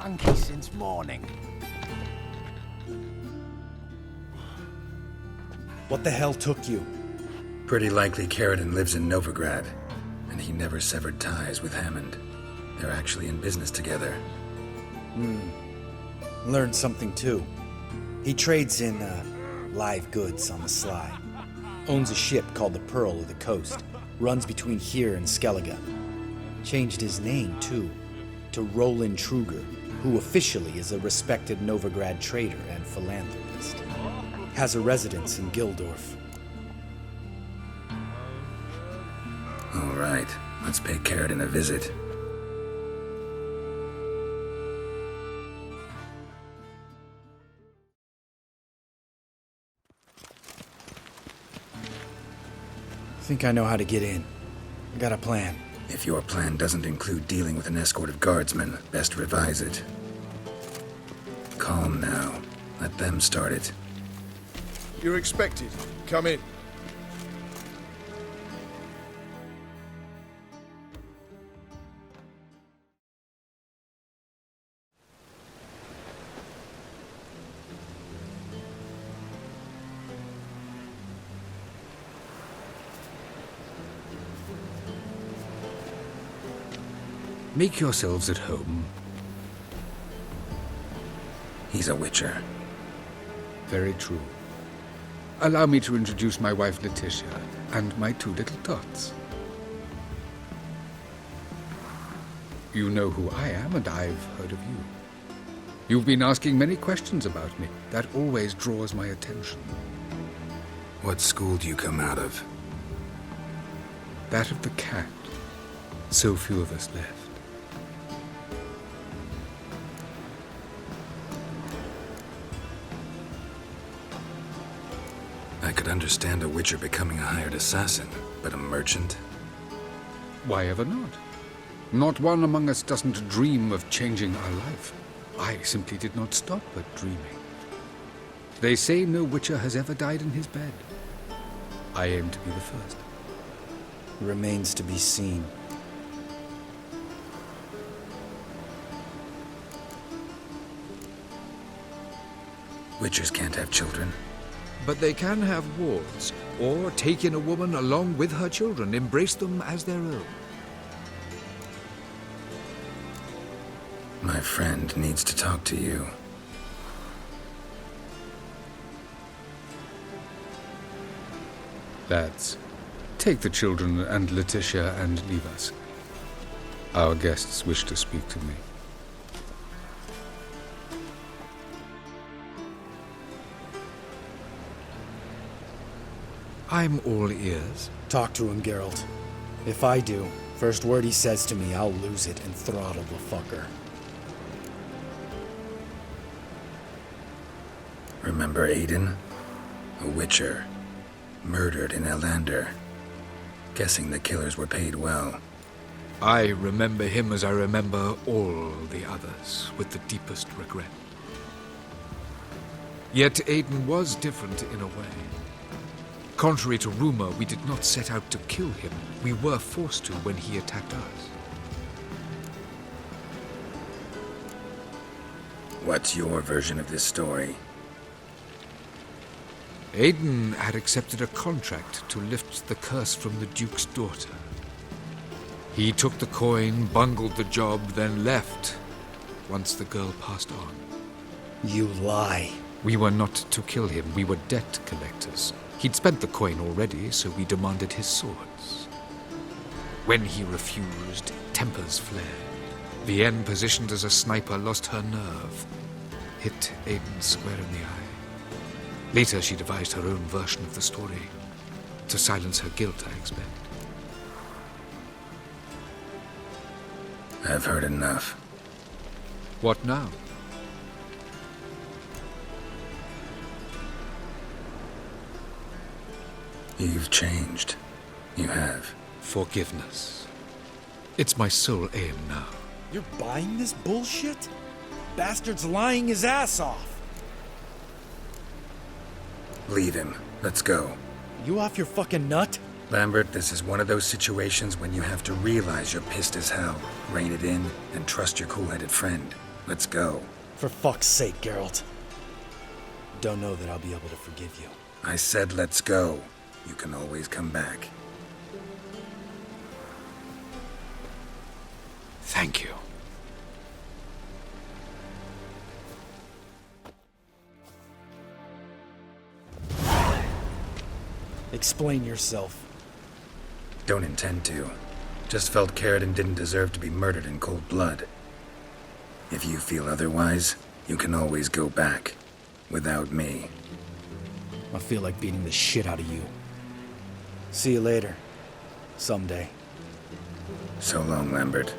hunky since morning. What the hell took you? Pretty likely Carradine lives in Novigrad, and he never severed ties with Hammond. They're actually in business together. Learned something too. He trades in, live goods on the sly. Owns a ship called the Pearl of the Coast. Runs between here and Skellige. Changed his name, too, to Roland Truger, who officially is a respected Novigrad trader and philanthropist. Has a residence in Gildorf. All right, let's pay Carradine a visit. Think I know how to get in. I got a plan. If your plan doesn't include dealing with an escort of guardsmen, best revise it. Calm now. Let them start it. You're expected. Come in. Make yourselves at home. He's a witcher. Very true. Allow me to introduce my wife Letitia and my two little tots. You know who I am, and I've heard of you. You've been asking many questions about me. That always draws my attention. What school do you come out of? That of the cat. So few of us left. I could understand a witcher becoming a hired assassin, but a merchant? Why ever not? Not one among us doesn't dream of changing our life. I simply did not stop at dreaming. They say no witcher has ever died in his bed. I aim to be the first. Remains to be seen. Witchers can't have children. But they can have wards, or take in a woman along with her children, embrace them as their own. My friend needs to talk to you. Lads, take the children and Letitia and leave us. Our guests wish to speak to me. I'm all ears. Talk to him, Geralt. If I do, first word he says to me, I'll lose it and throttle the fucker. Remember Aiden? A witcher. Murdered in Elander. Guessing the killers were paid well. I remember him as I remember all the others, with the deepest regret. Yet Aiden was different in a way. Contrary to rumor, we did not set out to kill him. We were forced to when he attacked us. What's your version of this story? Aiden had accepted a contract to lift the curse from the Duke's daughter. He took the coin, bungled the job, then left once the girl passed on. You lie. We were not to kill him. We were debt collectors. He'd spent the coin already, so we demanded his swords. When he refused, tempers flared. Vienne, positioned as a sniper, lost her nerve. Hit Aiden square in the eye. Later, she devised her own version of the story. To silence her guilt, I expect. I've heard enough. What now? You've changed. You have. Forgiveness. It's my sole aim now. You're buying this bullshit? Bastard's lying his ass off. Leave him. Let's go. You off your fucking nut? Lambert, this is one of those situations when you have to realize you're pissed as hell, rein it in, and trust your cool-headed friend. Let's go. For fuck's sake, Geralt. Don't know that I'll be able to forgive you. I said let's go. You can always come back. Thank you. Explain yourself. Don't intend to. Just felt Carradine didn't deserve to be murdered in cold blood. If you feel otherwise, you can always go back. Without me. I feel like beating the shit out of you. See you later. Someday. So long, Lambert.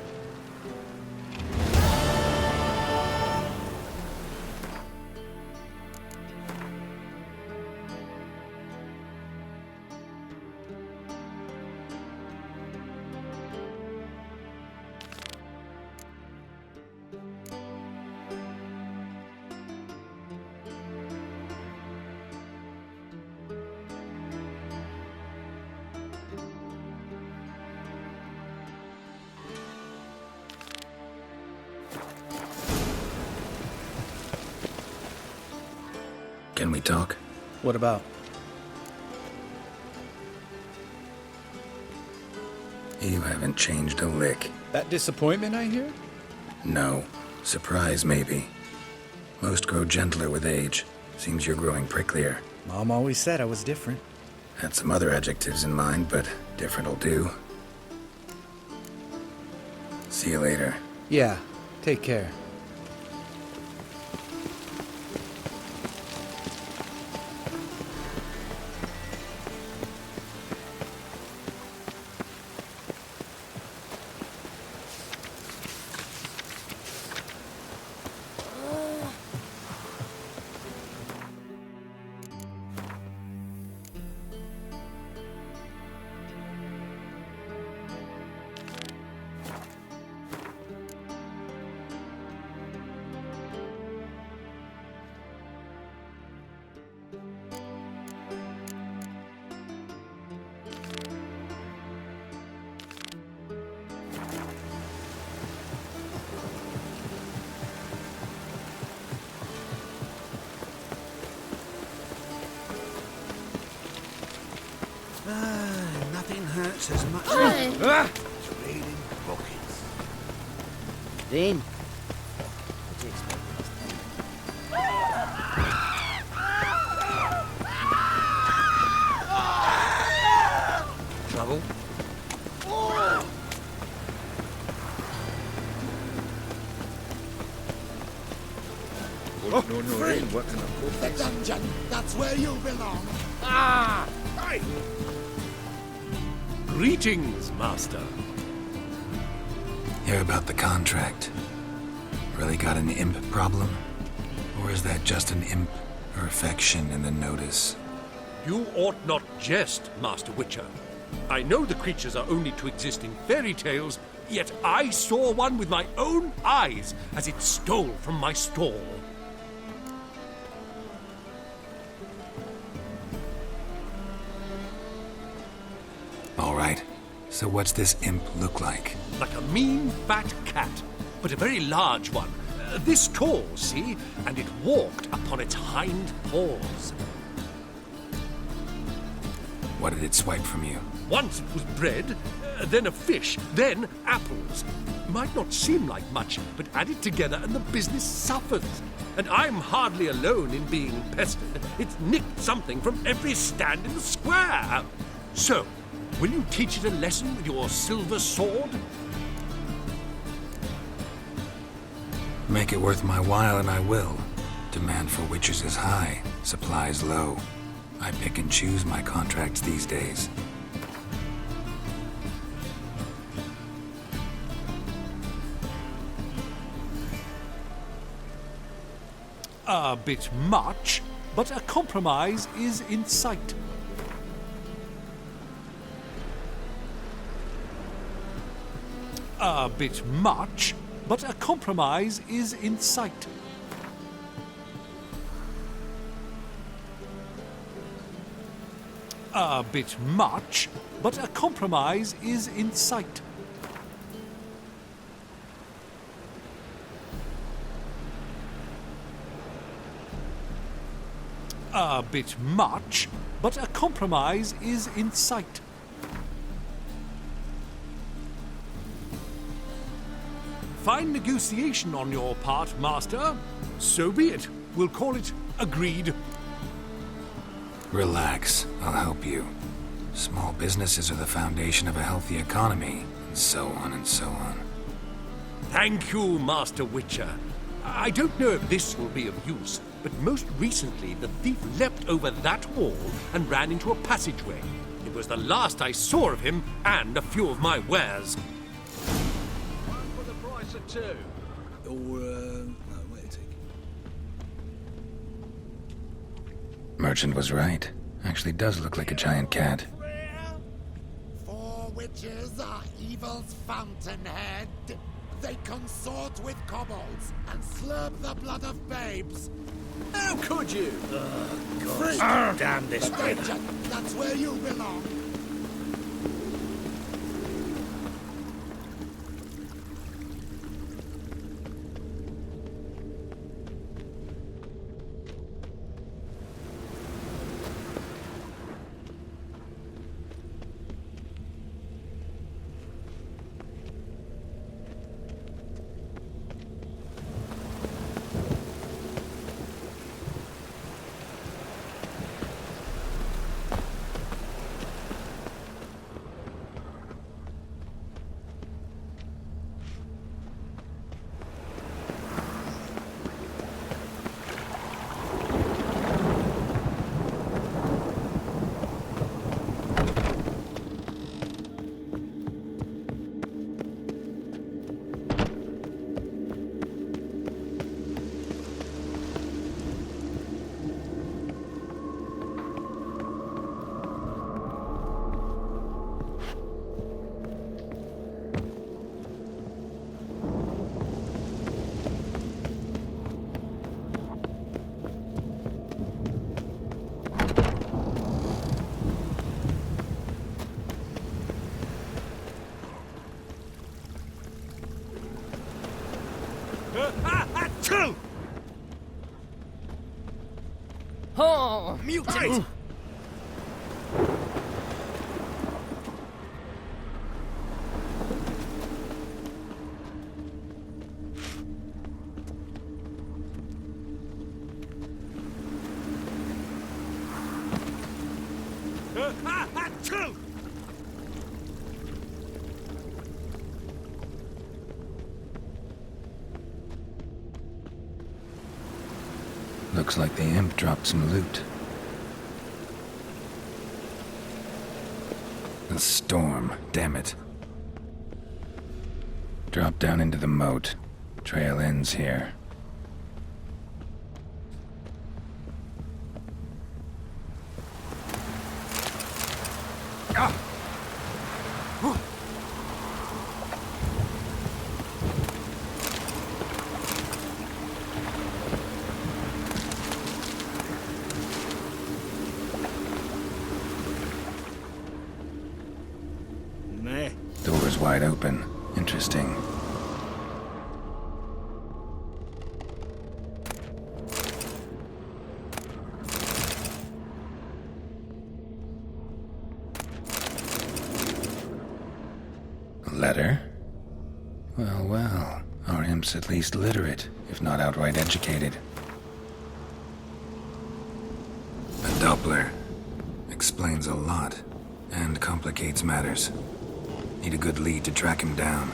Can we talk? What about? You haven't changed a lick. That disappointment I hear? No. Surprise, maybe. Most grow gentler with age. Seems you're growing pricklier. Mom always said I was different. Had some other adjectives in mind, but different'll do. See you later. Yeah, take care. Nothing hurts as much Oi. as trading buckets. Dean, what do you expect us Trouble? The dungeon, that's where you belong. Greetings, Master. Hear about the contract. Really got an imp problem? Or is that just an imp or affection in the notice? You ought not jest, Master Witcher. I know the creatures are only to exist in fairy tales, yet I saw one with my own eyes as it stole from my stall. All right. So what's this imp look like? Like a mean, fat cat, but a very large one. This tall, see? And it walked upon its hind paws. What did it swipe from you? Once it was bread, then a fish, then apples. Might not seem like much, but add it together and the business suffers. And I'm hardly alone in being pestered. It's nicked something from every stand in the square. So, will you teach it a lesson with your silver sword? Make it worth my while and I will. Demand for witches is high, supplies low. I pick and choose my contracts these days. A bit much, but a compromise is in sight. A bit much, but a compromise is in sight. A bit much, but a compromise is in sight. A bit much, but a compromise is in sight. Fine negotiation on your part, Master. So be it. We'll call it agreed. Relax, I'll help you. Small businesses are the foundation of a healthy economy, and so on and so on. Thank you, Master Witcher. I don't know if this will be of use, but most recently the thief leapt over that wall and ran into a passageway. It was the last I saw of him and a few of my wares. One for the price of two. Or, no, wait a tick. Merchant was right. Actually does look like a giant cat. Four witches are evil's fountainhead. They consort with kobolds and slurp the blood of babes. How could you? Damn this dungeon, that's where you belong. Oh, mutant! Looks like the imp dropped some loot. The storm, damn it. Drop down into the moat. Trail ends here. Door's wide open. Interesting. A letter? Well, well. Our imp's at least literate, if not outright educated. A Doppler. Explains a lot, and complicates matters. Need a good lead to track him down.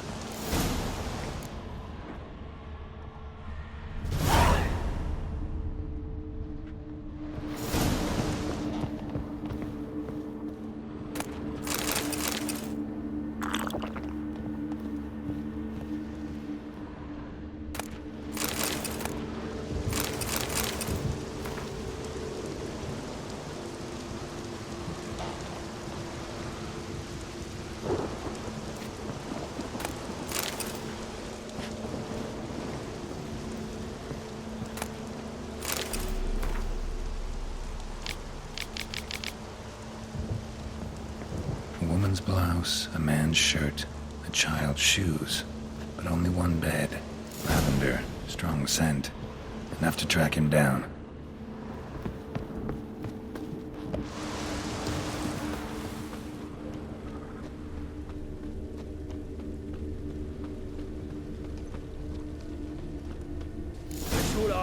A woman's blouse, a man's shirt, a child's shoes, but only one bed. Lavender, strong scent. Enough to track him down.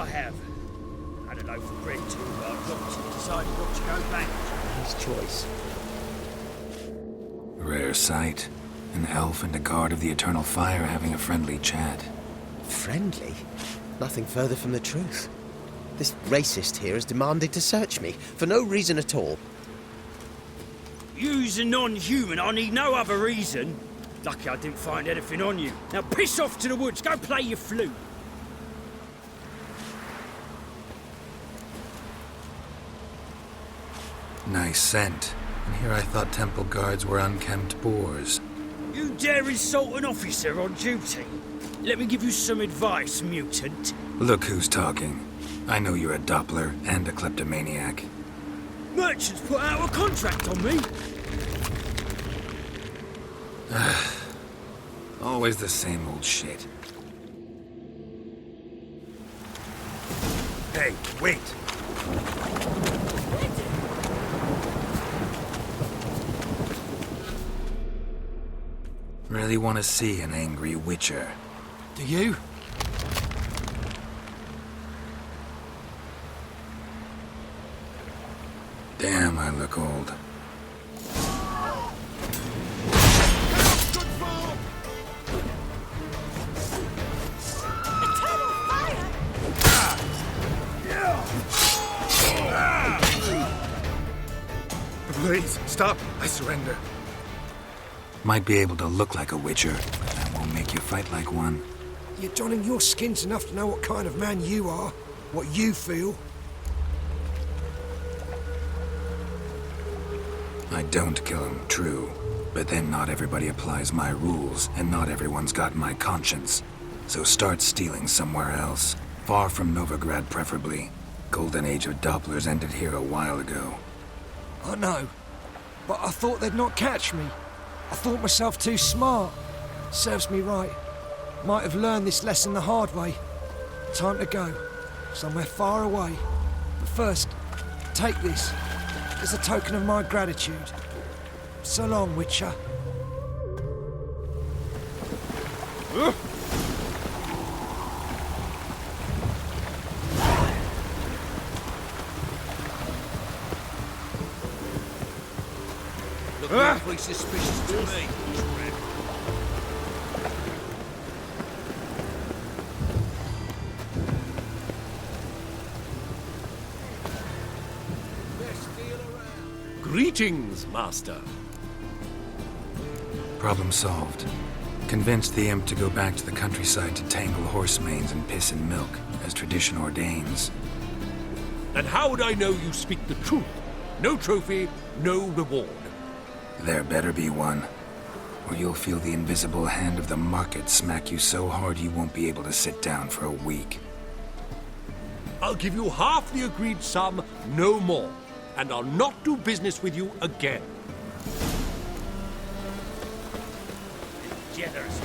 I have. Had a loaf of bread too, but I've got decided not to go back. His choice. Rare sight. An elf and a guard of the Eternal Fire having a friendly chat. Friendly? Nothing further from the truth. This racist here has demanded to search me, for no reason at all. You's a non-human, I need no other reason. Lucky I didn't find anything on you. Now piss off to the woods, go play your flute. Nice scent. And here I thought temple guards were unkempt boors. You dare insult an officer on duty? Let me give you some advice, mutant. Look who's talking. I know you're a Doppler and a kleptomaniac. Merchants put out a contract on me. Always the same old shit. Hey, wait! Really want to see an angry witcher. Do you? Damn, I look old. Please, stop. I surrender. Might be able to look like a witcher, but that won't make you fight like one. You're donning your skins enough to know what kind of man you are, what you feel. I don't kill him, true. But then not everybody applies my rules, and not everyone's got my conscience. So start stealing somewhere else. Far from Novigrad, preferably. Golden age of Dopplers ended here a while ago. I know, but I thought they'd not catch me. I thought myself too smart. Serves me right. Might have learned this lesson the hard way. Time to go. Somewhere far away. But first, take this. As a token of my gratitude. So long, Witcher. Looking awfully suspicious to me. Best deal around. Greetings, Master. Problem solved. Convinced the imp to go back to the countryside to tangle horse manes and piss in milk, as tradition ordains. And how would I know you speak the truth? No trophy, no reward. There better be one. Or you'll feel the invisible hand of the market smack you so hard you won't be able to sit down for a week. I'll give you half the agreed sum, no more. And I'll not do business with you again. Generous.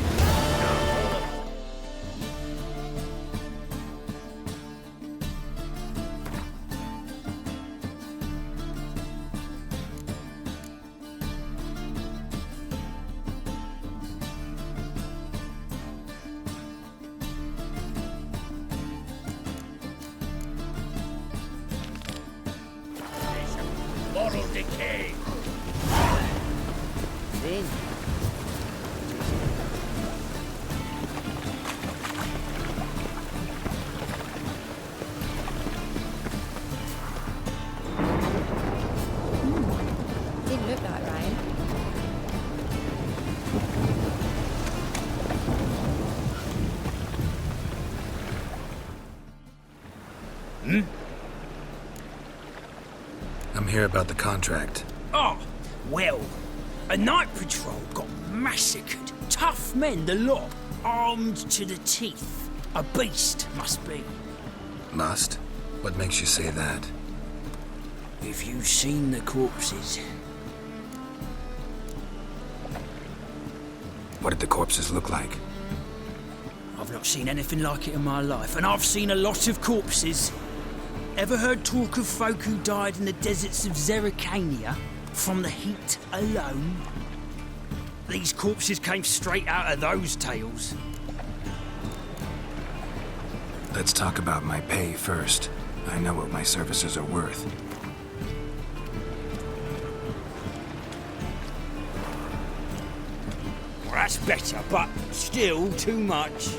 Moral decay. Then, Didn't look like rain. I'm here about the contract. Oh, well, a night patrol got massacred. Tough men, the lot, armed to the teeth. A beast, must be. Must? What makes you say that? If you've seen the corpses. What did the corpses look like? I've not seen anything like it in my life, and I've seen a lot of corpses. Ever heard talk of folk who died in the deserts of Zerrikania from the heat alone? These corpses came straight out of those tales. Let's talk about my pay first. I know what my services are worth. Well, that's better, but still too much.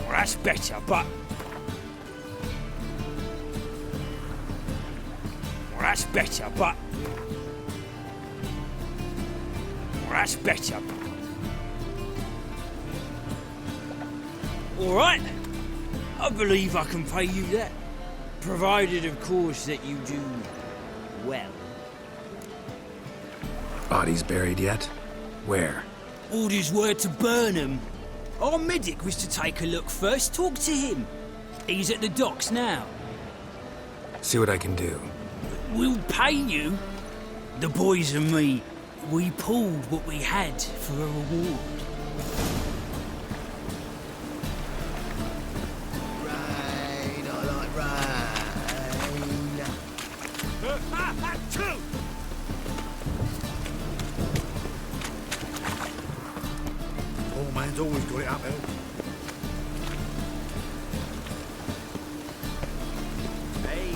Well, that's better, but... Well, that's better, but... Well, that's better. All right. I believe I can pay you that. Provided, of course, that you do well. Bodies buried yet? Where? Orders were to burn them. Our medic was to take a look first, talk to him. He's at the docks now. See what I can do. We'll pay you. The boys and me, we pulled what we had for a reward. Rain, I like rain. Poor man's always got it uphill. Hey,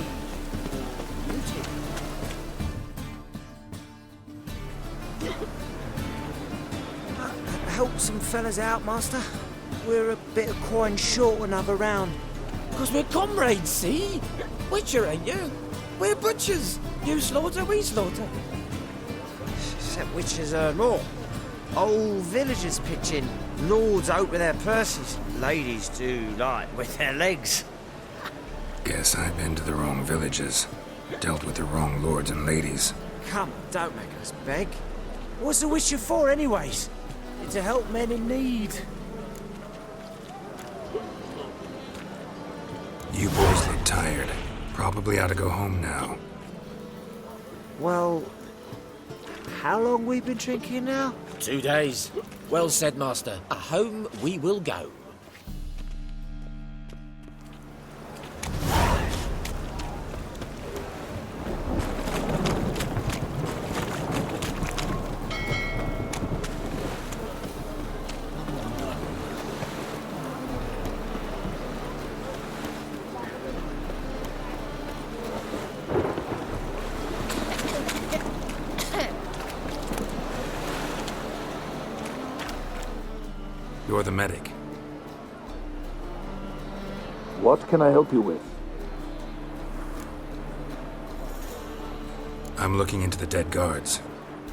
Help some fellas out, Master. We're a bit of coin short another round. Because we're comrades, see? Witcher, ain't you? We're butchers. You slaughter, we slaughter. Except witchers earn more. Old villagers pitch in. Lords out with their purses. Ladies do like with their legs. Guess I've been to the wrong villages. Dealt with the wrong lords and ladies. Come, don't make us beg. What's a witcher for, anyways? To help men in need. You boys look tired. Probably ought to go home now. Well, how long we been drinking now? 2 days. Well said, Master. Home we will go. You're the medic. What can I help you with? I'm looking into the dead guards.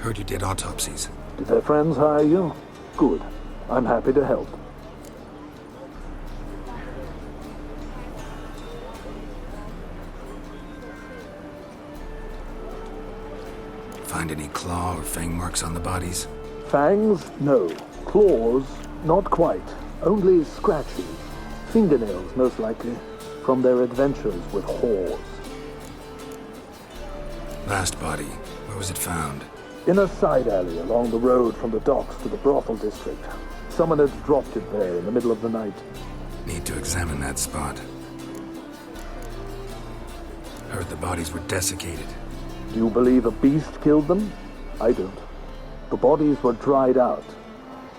Heard you did autopsies. Did their friends hire you? Good. I'm happy to help. Find any claw or fang marks on the bodies? Fangs? No. Claws? Not quite. Only scratches. Fingernails, most likely. From their adventures with whores. Last body. Where was it found? In a side alley along the road from the docks to the brothel district. Someone had dropped it there in the middle of the night. Need to examine that spot. Heard the bodies were desiccated. Do you believe a beast killed them? I don't. The bodies were dried out.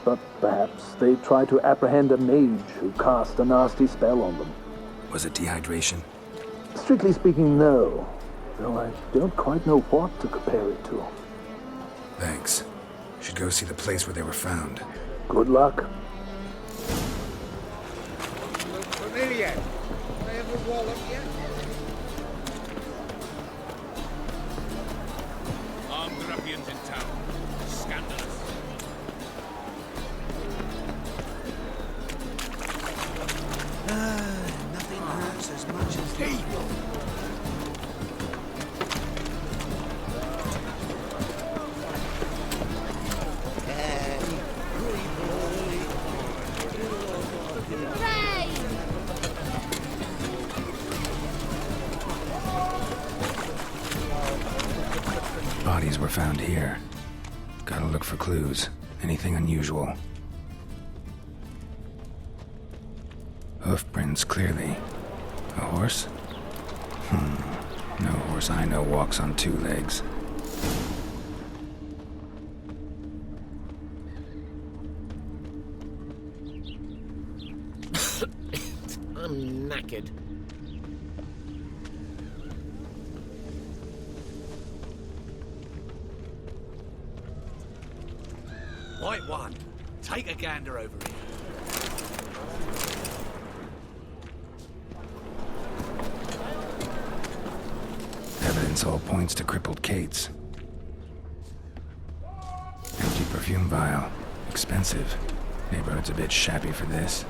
But perhaps they tried to apprehend a mage who cast a nasty spell on them. Was it dehydration? Strictly speaking, no. Though I don't quite know what to compare it to. Thanks. Should go see the place where they were found. Good luck. Look familiar. They ever wallop yet? Armed ruffians in town. Scandalous. Nothing hurts as much as evil. Bodies were found here. Gotta look for clues. Anything unusual. Hoof prints, clearly. A horse? No horse I know walks on 2 legs. knackered. White one, take a gander over here. Evidence all points to crippled Kate's. Empty perfume vial. Expensive. Neighborhood's a bit shabby for this.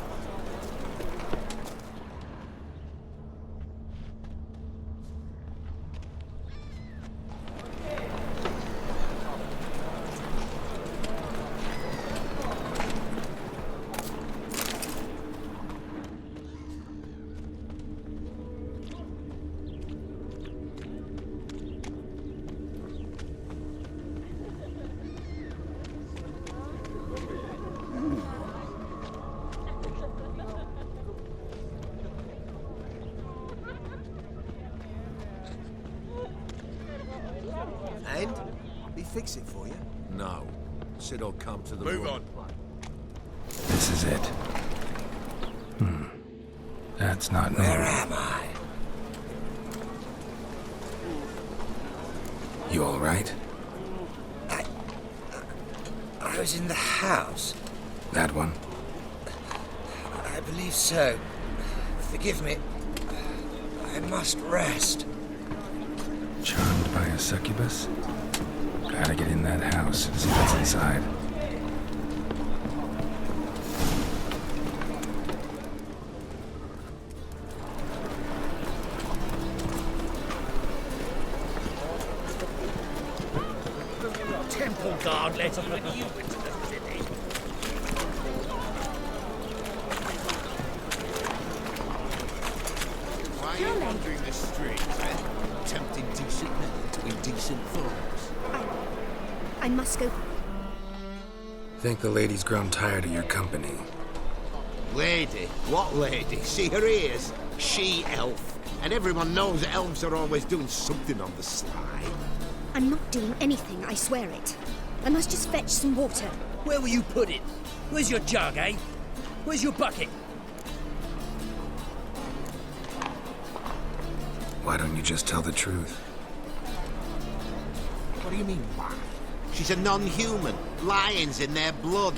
And? We fix it for you? No. Said I'll come to the Move room. on. This is it. That's not normal. Where am I? You all right? I was in the house. That one? I believe so. Forgive me. I must rest. Charmed by a succubus? Gotta get in that house, see what's inside. Temple guard let even you into the city. Why are you wandering the streets, eh? Tempting decent men to indecent foes. I must go. Think the lady's grown tired of your company. Lady? What lady? See her ears? She-elf. And everyone knows elves are always doing something on the sly. I'm not doing anything, I swear it. I must just fetch some water. Where will you put it? Where's your jug, eh? Where's your bucket? Why don't you just tell the truth? What do you mean, why? She's a non-human. Lions in their blood.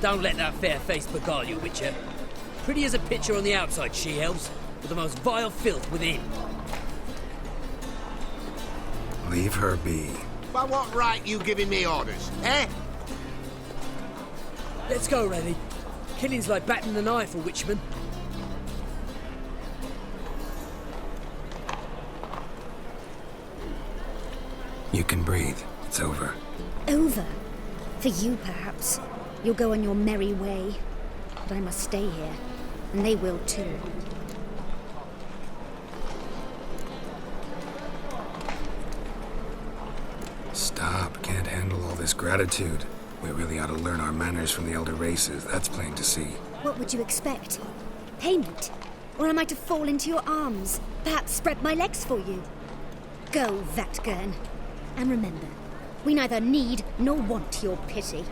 Don't let that fair face beguile you, Witcher. Pretty as a picture on the outside, she-elves, but the most vile filth within. Leave her be. By what right you giving me orders, eh? Let's go, Rennie. Killing's like batting an eye for Witchman. You can breathe. It's over. Over. For you, perhaps. You'll go on your merry way. But I must stay here. And they will too. Stop. Can't handle all this gratitude. We really ought to learn our manners from the elder races. That's plain to see. What would you expect? Payment? Or am I to fall into your arms? Perhaps spread my legs for you? Go, Vatgern. And remember, we neither need nor want your pity.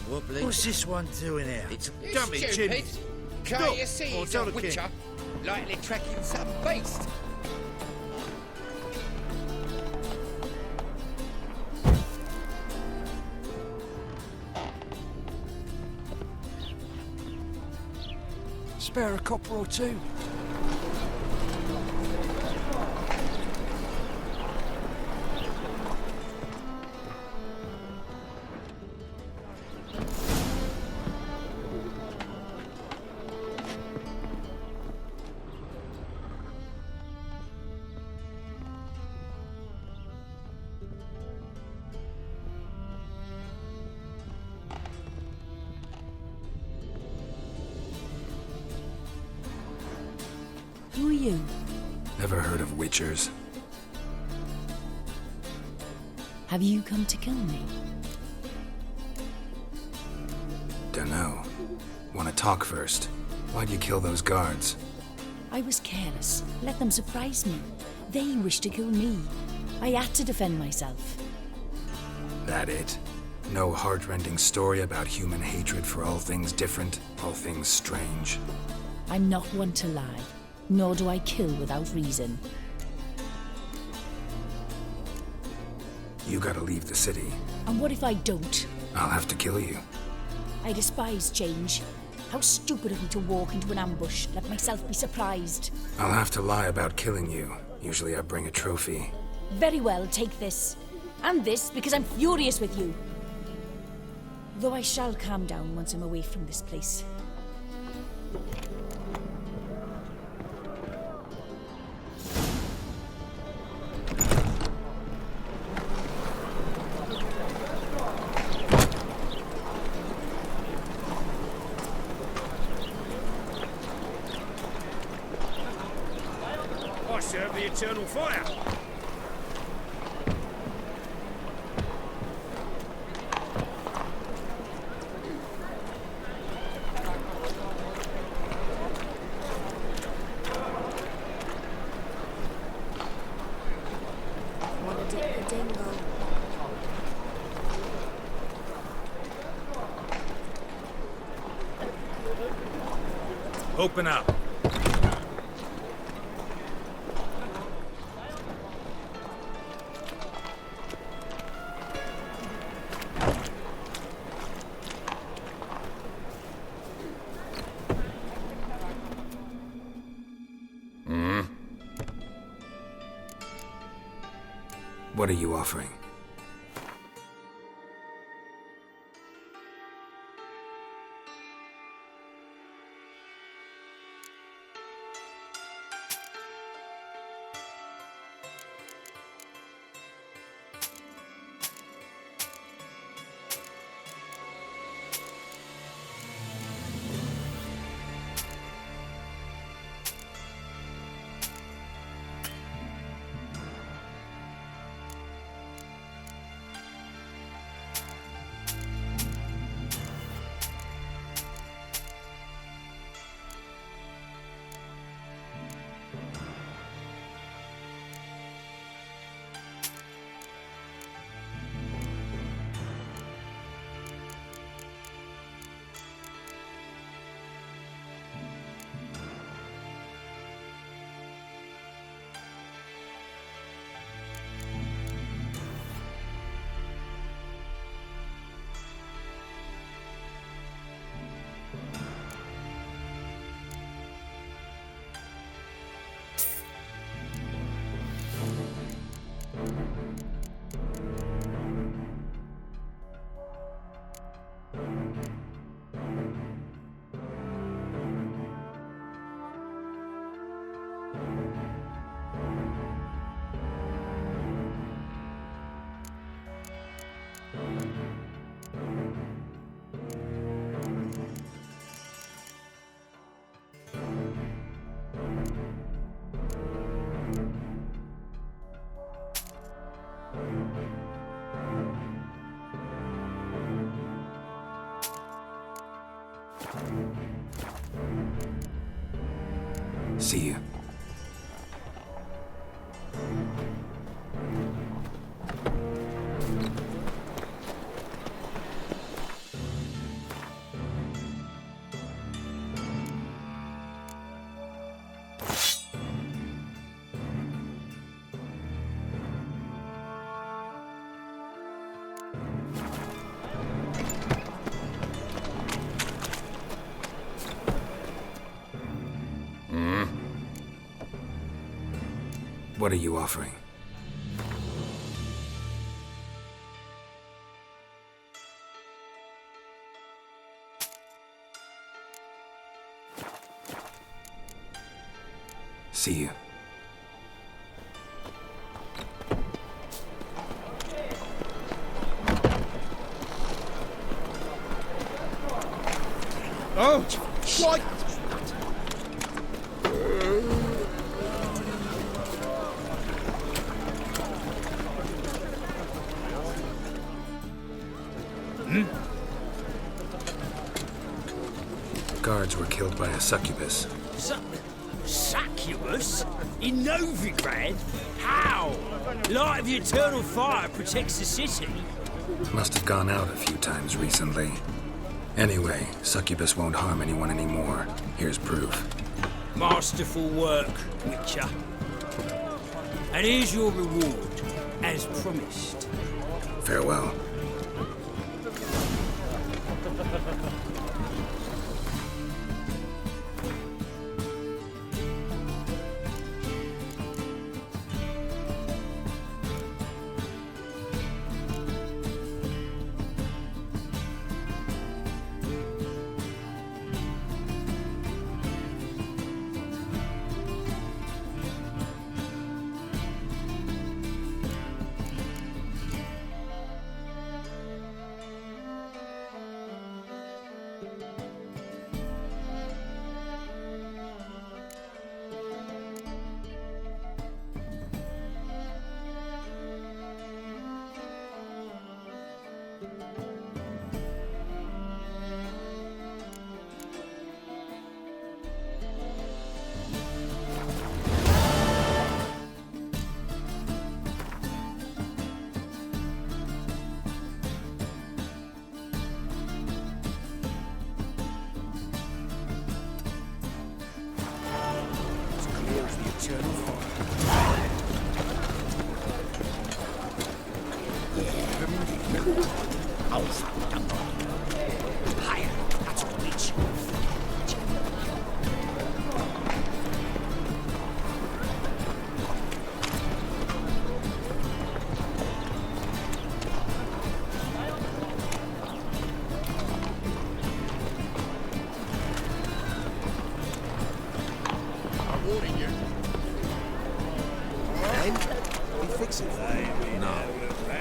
Wobbly. What's this one doing here? It's a dummy, Jimmy. Can't you see or he's tell a the king. witcher? Likely tracking some beast. Spare a copper or two. you? Never heard of witchers? Have you come to kill me? Dunno. Wanna talk first? Why'd you kill those guards? I was careless. Let them surprise me. They wished to kill me. I had to defend myself. That it? No heartrending story about human hatred for all things different, all things strange? I'm not one to lie, nor do I kill without reason. You gotta leave the city. And what if I don't? I'll have to kill you. I despise change. How stupid of me to walk into an ambush, let myself be surprised. I'll have to lie about killing you. Usually I bring a trophy. Very well, take this. And this, because I'm furious with you. Though I shall calm down once I'm away from this place. I serve the eternal fire. Wanna dip the dingo? Open up. What are you offering? See you. What are you offering? See you. Oh, what? Guards were killed by a succubus. Succubus? In Novigrad? How? Light of the eternal fire protects the city. Must have gone out a few times recently. Anyway, succubus won't harm anyone anymore. Here's proof. Masterful work, Witcher. And here's your reward, as promised. Farewell.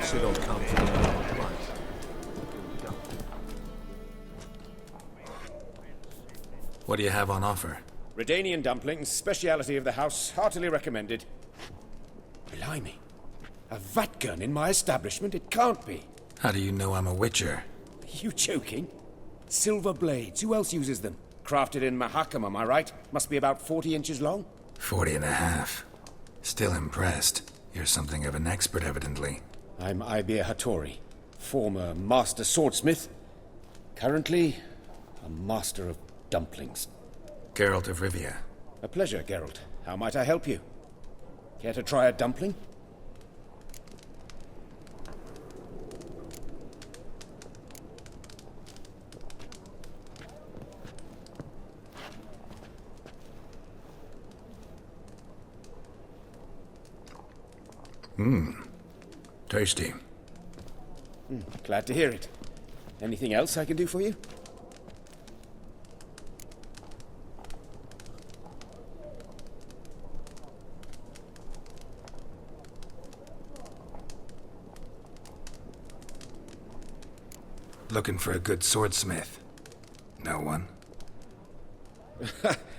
Should all come from the right. What do you have on offer? Redanian dumplings, speciality of the house, heartily recommended. Blimey. A vatgun in my establishment? It can't be. How do you know I'm a witcher? You joking? Silver blades. Who else uses them? Crafted in Mahakam, am I right? Must be about 40 inches long? 40 and a half. Still impressed. You're something of an expert, evidently. I'm Ibir Hattori, former master swordsmith. Currently, a master of dumplings. Geralt of Rivia. A pleasure, Geralt. How might I help you? Care to try a dumpling? Tasty. Glad to hear it. Anything else I can do for you? Looking for a good swordsmith. No one?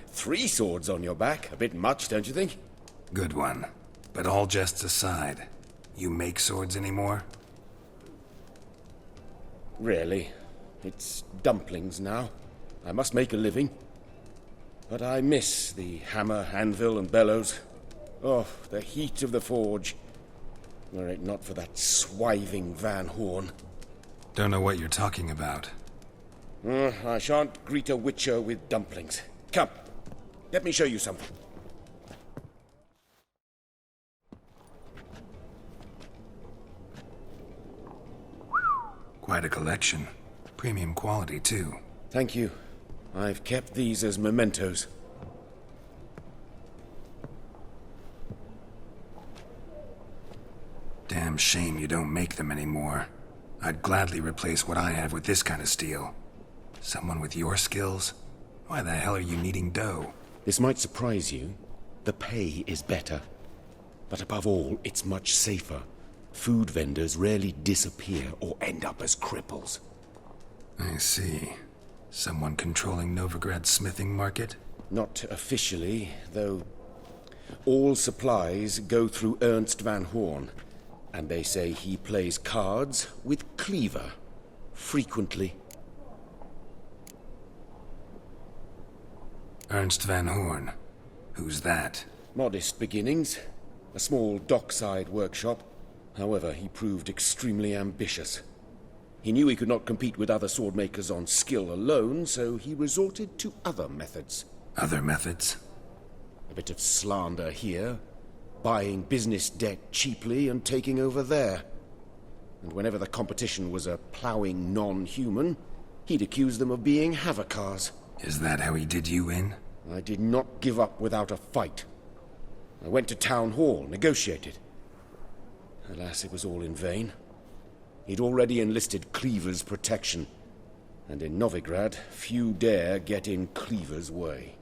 3 swords on your back. A bit much, don't you think? Good one. But all jests aside, you make swords anymore? Really. It's dumplings now. I must make a living. But I miss the hammer, anvil, and bellows. Oh, the heat of the forge. Were it not for that swiving Van Horn. Don't know what you're talking about. I shan't greet a witcher with dumplings. Come, let me show you something. Quite a collection. Premium quality, too. Thank you. I've kept these as mementos. Damn shame you don't make them anymore. I'd gladly replace what I have with this kind of steel. Someone with your skills? Why the hell are you needing dough? This might surprise you. The pay is better. But above all, it's much safer. Food vendors rarely disappear or end up as cripples. I see. Someone controlling Novigrad's smithing market? Not officially, though all supplies go through Ernst Van Horn. And they say he plays cards with Cleaver. frequently. Ernst Van Horn. Who's that? Modest beginnings. A small dockside workshop. However, he proved extremely ambitious. He knew he could not compete with other swordmakers on skill alone, so he resorted to other methods. Other methods? A bit of slander here, buying business debt cheaply and taking over there. And whenever the competition was a ploughing non-human, he'd accuse them of being Havocars. Is that how he did you in? I did not give up without a fight. I went to Town Hall, negotiated. Alas, it was all in vain. He'd already enlisted Cleaver's protection, and in Novigrad, few dare get in Cleaver's way.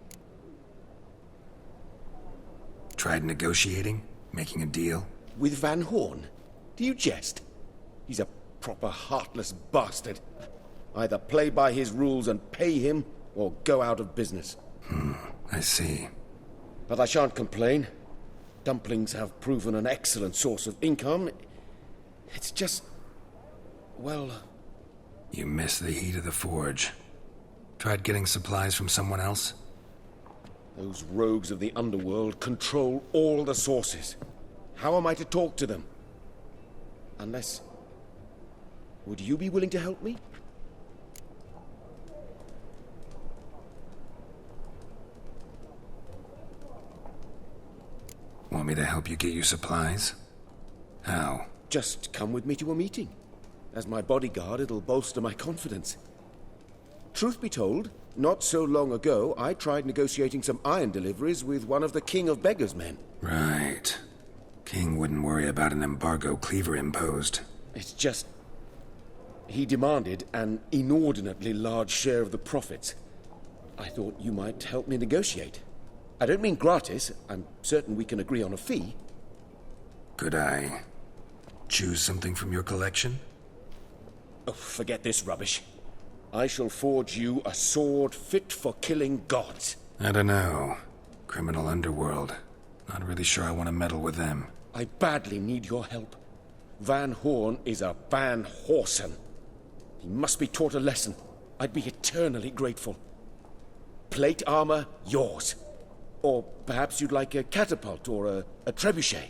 Tried negotiating? Making a deal? With Van Horn? Do you jest? He's a proper heartless bastard. Either play by his rules and pay him, or go out of business. I see. But I shan't complain. Dumplings have proven an excellent source of income. It's just... well... You miss the heat of the forge. Tried getting supplies from someone else? Those rogues of the underworld control all the sources. How am I to talk to them? Unless... would you be willing to help me? Want me to help you get you supplies? How? Just come with me to a meeting. As my bodyguard, it'll bolster my confidence. Truth be told, not so long ago, I tried negotiating some iron deliveries with one of the King of Beggars' men. Right. King wouldn't worry about an embargo Cleaver imposed. It's just... he demanded an inordinately large share of the profits. I thought you might help me negotiate. I don't mean gratis. I'm certain we can agree on a fee. Could I choose something from your collection? Oh, forget this rubbish. I shall forge you a sword fit for killing gods. I don't know. Criminal underworld. Not really sure I want to meddle with them. I badly need your help. Van Horn is a Van Horsen. He must be taught a lesson. I'd be eternally grateful. Plate armor, yours. Or perhaps you'd like a catapult or a trebuchet.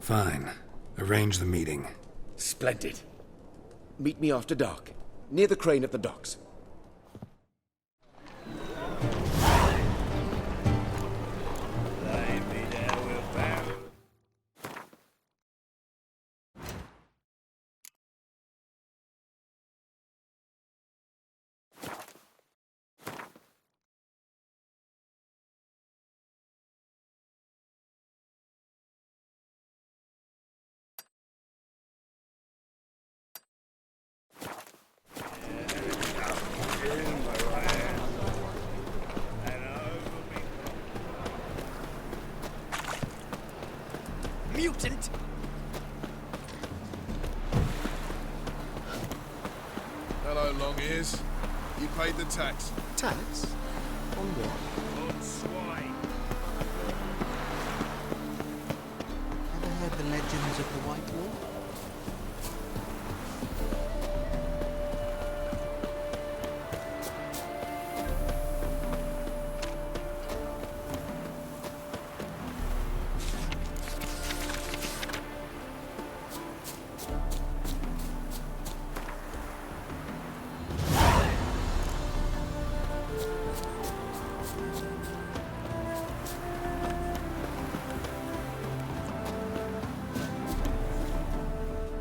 Fine. Arrange the meeting. Splendid. Meet me after dark, near the crane at the docks. Mutant! Hello, long ears. You paid the tax. Tax? On what? On swine. Ever heard the legends of the White Wolf?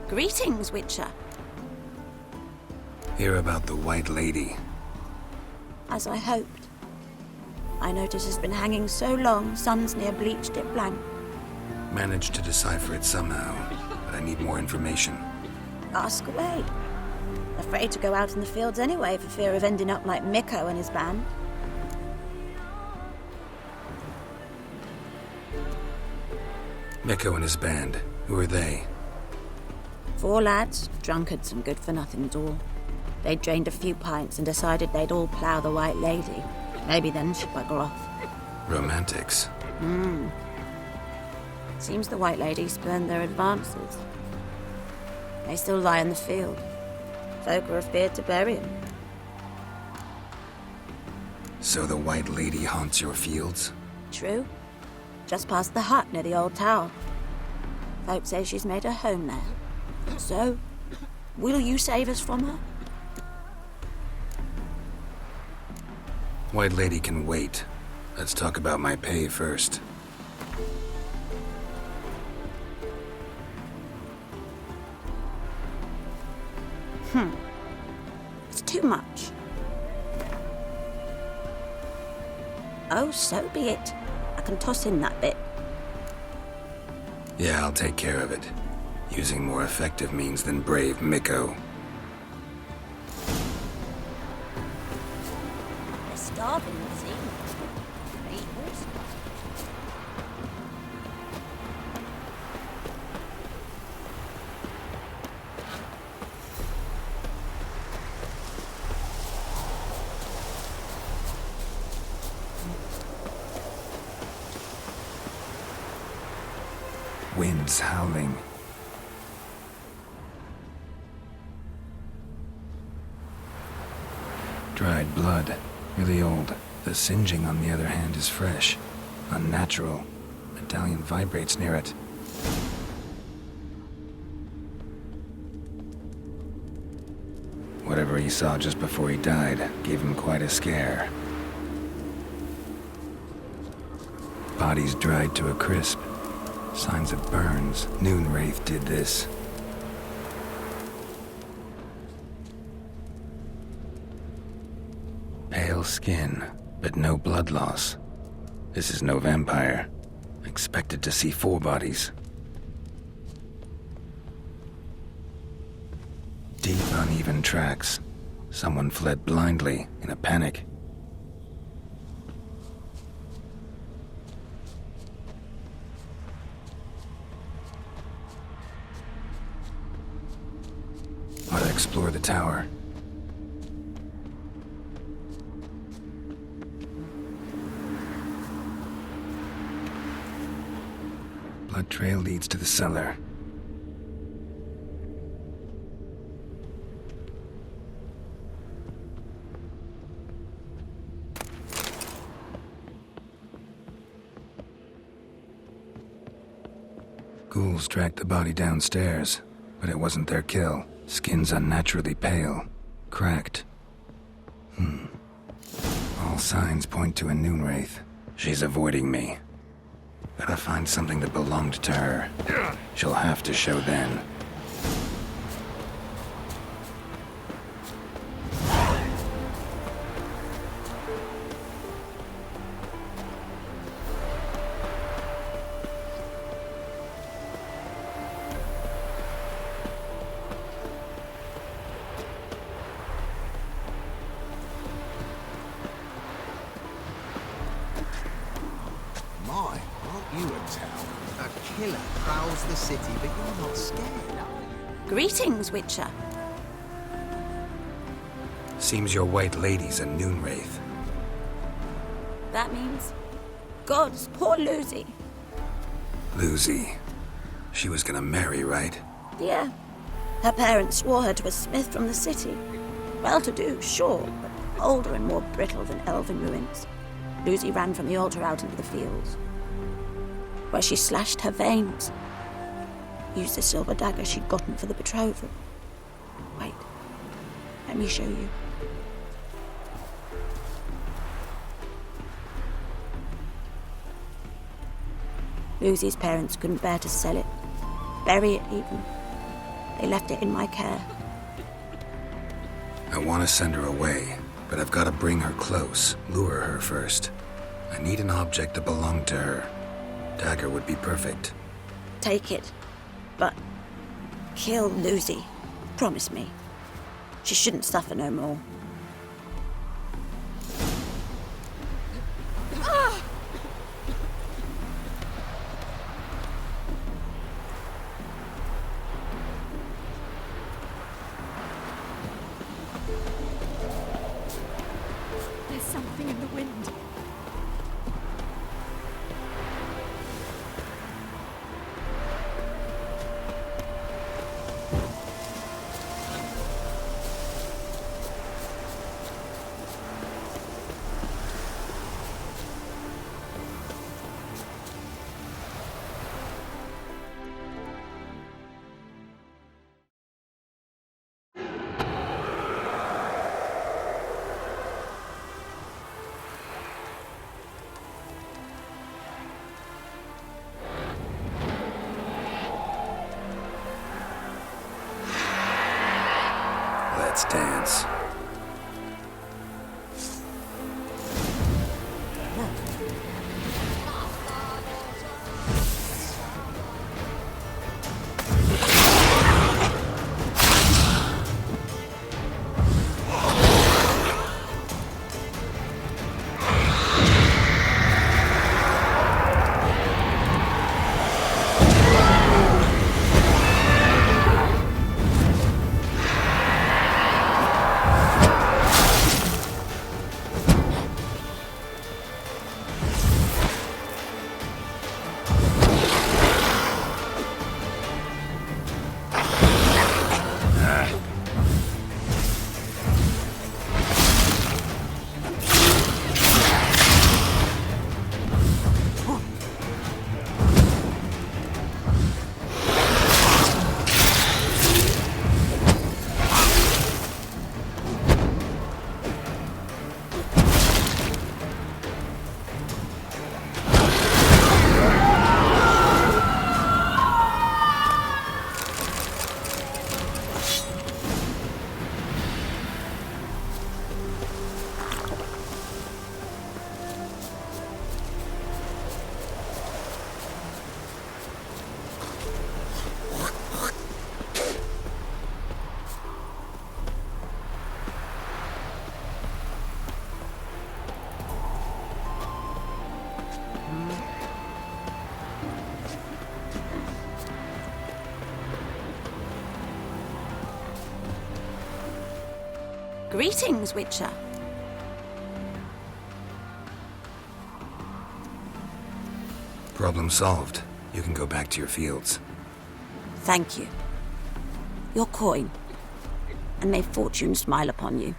Greetings, Witcher. Hear about the White Lady. As I hoped. I notice it's been hanging so long, sun's near bleached it blank. Managed to decipher it somehow, but I need more information. Ask away. Afraid to go out in the fields anyway for fear of ending up like Mikko and his band. Mikko and his band. Who are they? 4 lads, drunkards and good-for-nothings all. They'd drained a few pints and decided they'd all plough the White Lady. Maybe then she'd bugger off. Romantics. Seems the White Lady spurned their advances. They still lie in the field. Folk are afeard to bury them. So the White Lady haunts your fields? True. Just past the hut near the old tower. Folk say she's made her home there. So, will you save us from her? White Lady can wait. Let's talk about my pay first. It's too much. Oh, so be it. I can toss in that bit. Yeah, I'll take care of it. Using more effective means than brave Miko. They're starving, see? They eat horses. Winds howling. Dried blood. Really old. The singeing, on the other hand, is fresh. Unnatural. Medallion vibrates near it. Whatever he saw just before he died gave him quite a scare. Bodies dried to a crisp. Signs of burns. Noonwraith did this. Pale skin, but no blood loss. This is no vampire. Expected to see 4 bodies. Deep, uneven tracks. Someone fled blindly, in a panic. I'll explore the tower. Blood trail leads to the cellar. Ghouls dragged the body downstairs, but it wasn't their kill. Skin's unnaturally pale, cracked. All signs point to a Noonwraith. She's avoiding me. Gotta find something that belonged to her. She'll have to show then. My, aren't you a town? A killer prowls the city, but you're not scared, are you? Greetings, Witcher. Seems your White Lady's a Noonwraith. That means... Gods, poor Lucy. Lucy. She was gonna marry, right? Yeah. Her parents swore her to a smith from the city. Well-to-do, sure, but older and more brittle than elven ruins. Lucy ran from the altar out into the fields, where she slashed her veins. Used the silver dagger she'd gotten for the betrothal. Wait, let me show you. Lucy's parents couldn't bear to sell it, bury it even. They left it in my care. I want to send her away, but I've got to bring her close, lure her first. I need an object that belonged to her. Dagger would be perfect. Take it, but kill Lucy. Promise me. She shouldn't suffer no more. There's something in the wind. Let's dance. Greetings, Witcher. Problem solved. You can go back to your fields. Thank you. Your coin. And may fortune smile upon you.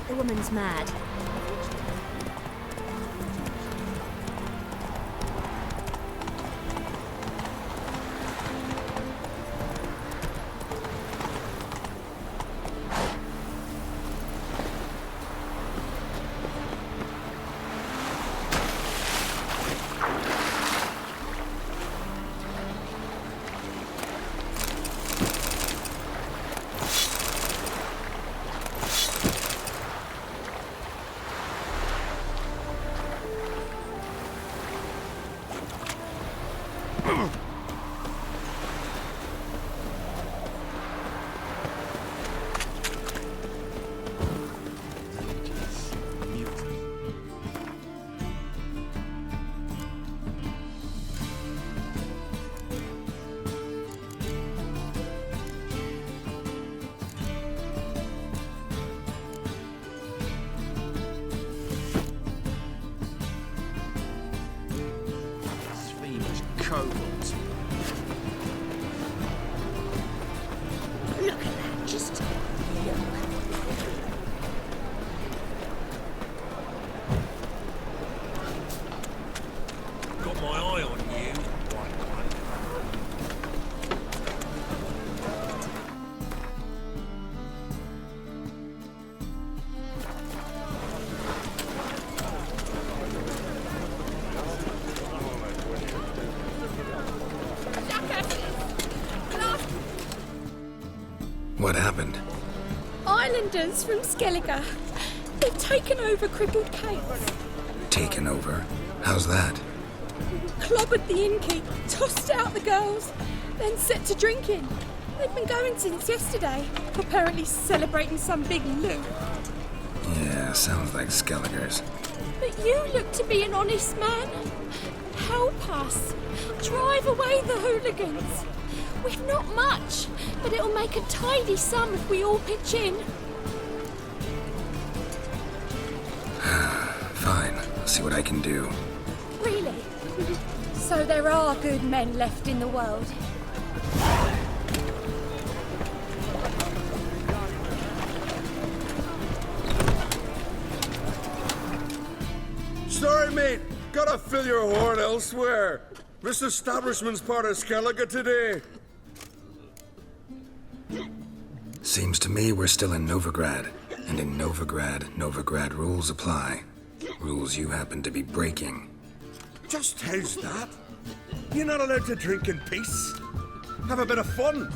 The woman's mad. Cobalt. Look at that, just look. Got my eye on you. What happened? Islanders from Skellige. They've taken over crippled Cape. Taken over? How's that? Clobbered the innkeep, tossed out the girls, then set to drinking. They've been going since yesterday, apparently celebrating some big loot. Yeah, sounds like Skelliger's. But you look to be an honest man. Help us. Drive away the hooligans. We've not much, but it'll make a tidy sum if we all pitch in. Fine, I'll see what I can do. Really? So there are good men left in the world. Sorry, mate. Gotta fill your horn elsewhere. This establishment's part of Skellige today. Seems to me we're still in Novigrad. And in Novigrad rules apply. Rules you happen to be breaking. Just how's that? You're not allowed to drink in peace. Have a bit of fun.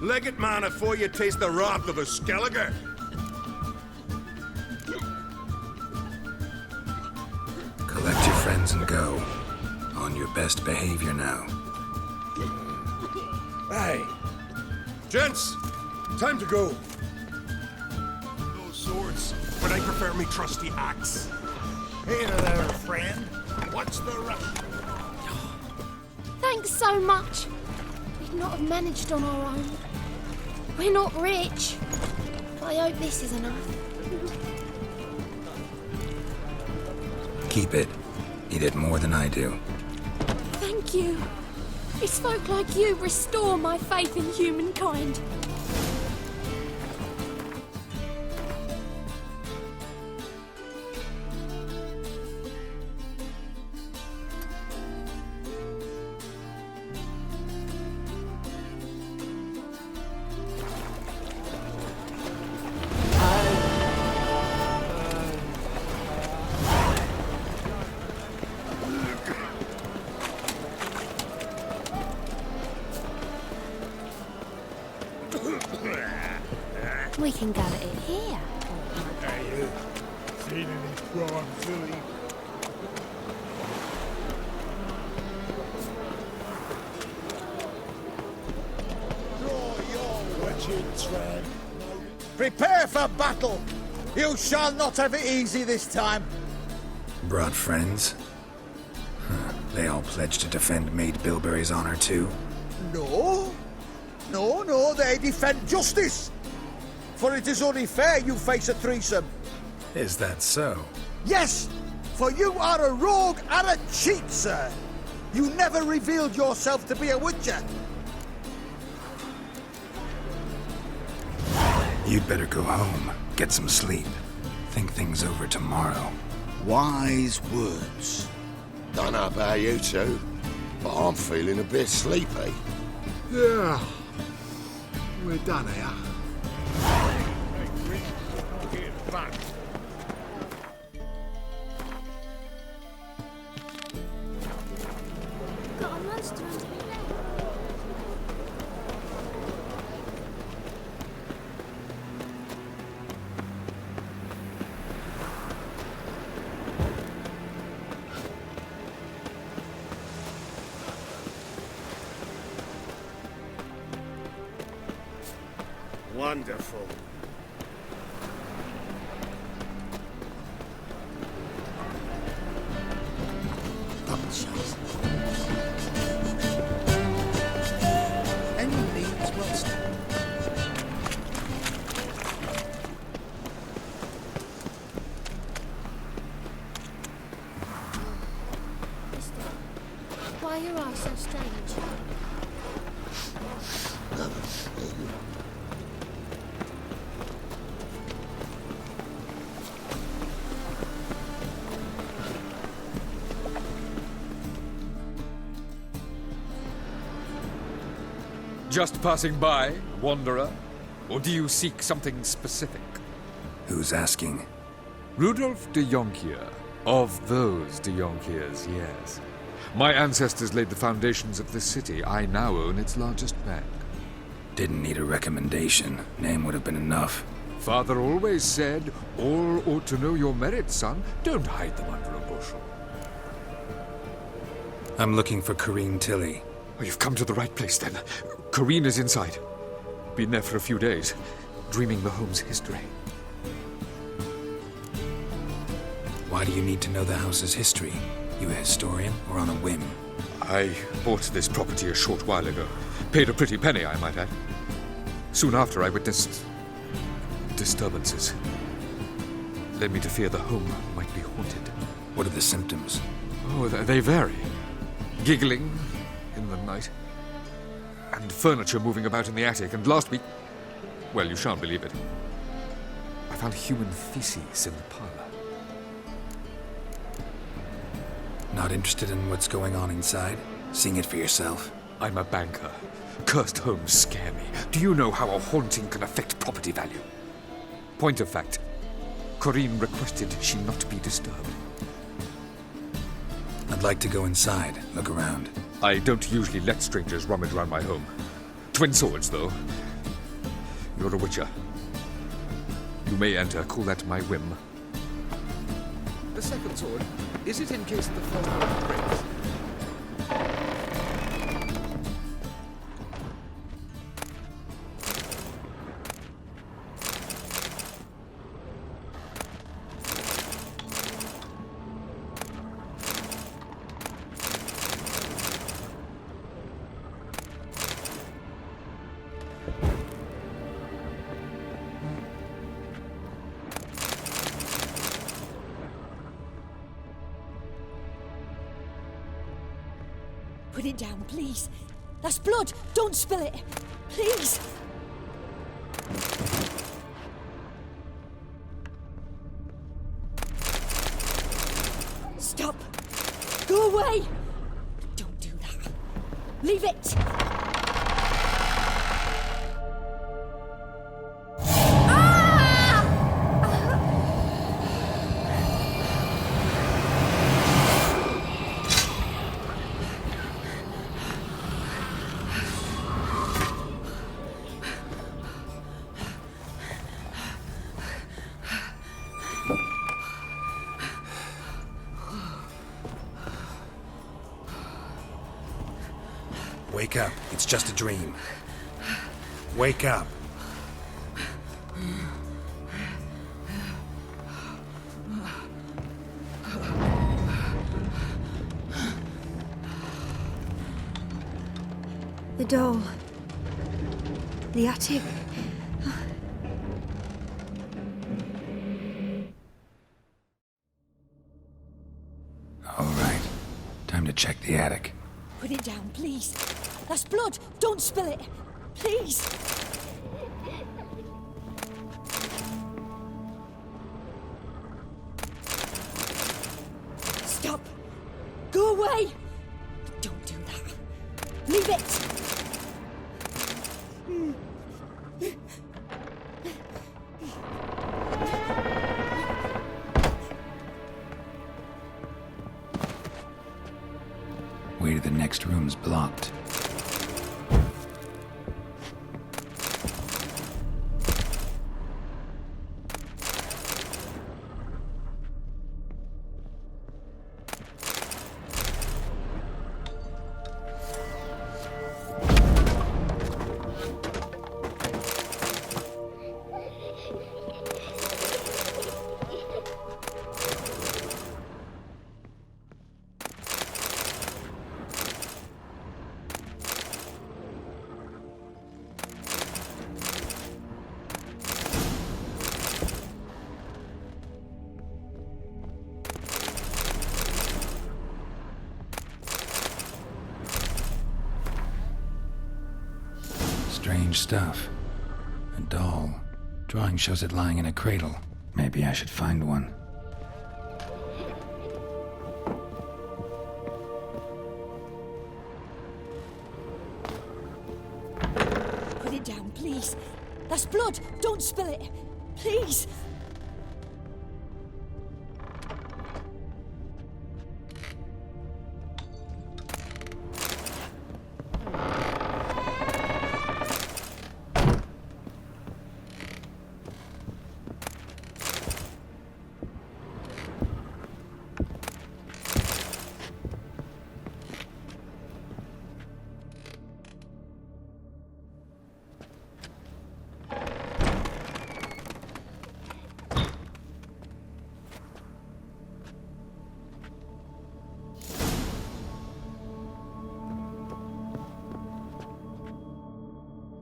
Leg it, man, before you taste the wrath of a Skellige. Collect your friends and go. On your best behavior now. Hey. Gents, time to go. Those swords, but I prefer me trusty axe. Hey there, friend. What's the rush? Thanks so much. We'd not have managed on our own. We're not rich. But I hope this is enough. Keep it. You did more than I do. Thank you. It's folk like you restore my faith in humankind. We can gather it here. Hey, you. Seen any crime, silly? Draw your wretched trap. Prepare for battle! You shall not have it easy this time. Brought friends? Huh. They all pledged to defend Maid Bilberry's honor too? No. No, they defend justice. For it is only fair you face a threesome. Is that so? Yes, for you are a rogue and a cheat, sir. You never revealed yourself to be a witcher. You'd better go home, get some sleep. Think things over tomorrow. Wise words. Don't know about you two, but I'm feeling a bit sleepy. Yeah. We're done here. Get back. Got a monster under your leg. Wonderful. Any needs must. Why are your eyes so strange? Just passing by, wanderer? Or do you seek something specific? Who's asking? Rudolf de Jonkier. Of those de Jonkiers, yes. My ancestors laid the foundations of this city. I now own its largest bank. Didn't need a recommendation. Name would have been enough. Father always said, all ought to know your merits, son. Don't hide them under a bushel. I'm looking for Corrine Tilly. Oh, you've come to the right place, then. Corrine is inside. Been there for a few days, dreaming the home's history. Why do you need to know the house's history? You a historian or on a whim? I bought this property a short while ago. Paid a pretty penny, I might add. Soon after, I witnessed disturbances. Led me to fear the home might be haunted. What are the symptoms? Oh, they vary. Giggling in the night. And furniture moving about in the attic. And last week... Well, you shan't believe it. I found human feces in the parlor. Not interested in what's going on inside? Seeing it for yourself? I'm a banker. Cursed homes scare me. Do you know how a haunting can affect property value? Point of fact, Corinne requested she not be disturbed. I'd like to go inside, look around. I don't usually let strangers rummage around my home. Twin swords, though. You're a witcher. You may enter, call that my whim. The second sword, is it in case the first one breaks? Put it down, please. That's blood. Don't spill it. Please. Stop. Go away. Don't do that. Leave it. Wake up. It's just a dream. Wake up. The doll. The attic. All right. Time to check the attic. Put it down, please. That's blood. Don't spill it. Please. Stop. Go away. Don't do that. Leave it. Way to the next room's blocked. Strange stuff. A doll. Drawing shows it lying in a cradle. Maybe I should find one. Put it down, please. That's blood. Don't spill it. Please.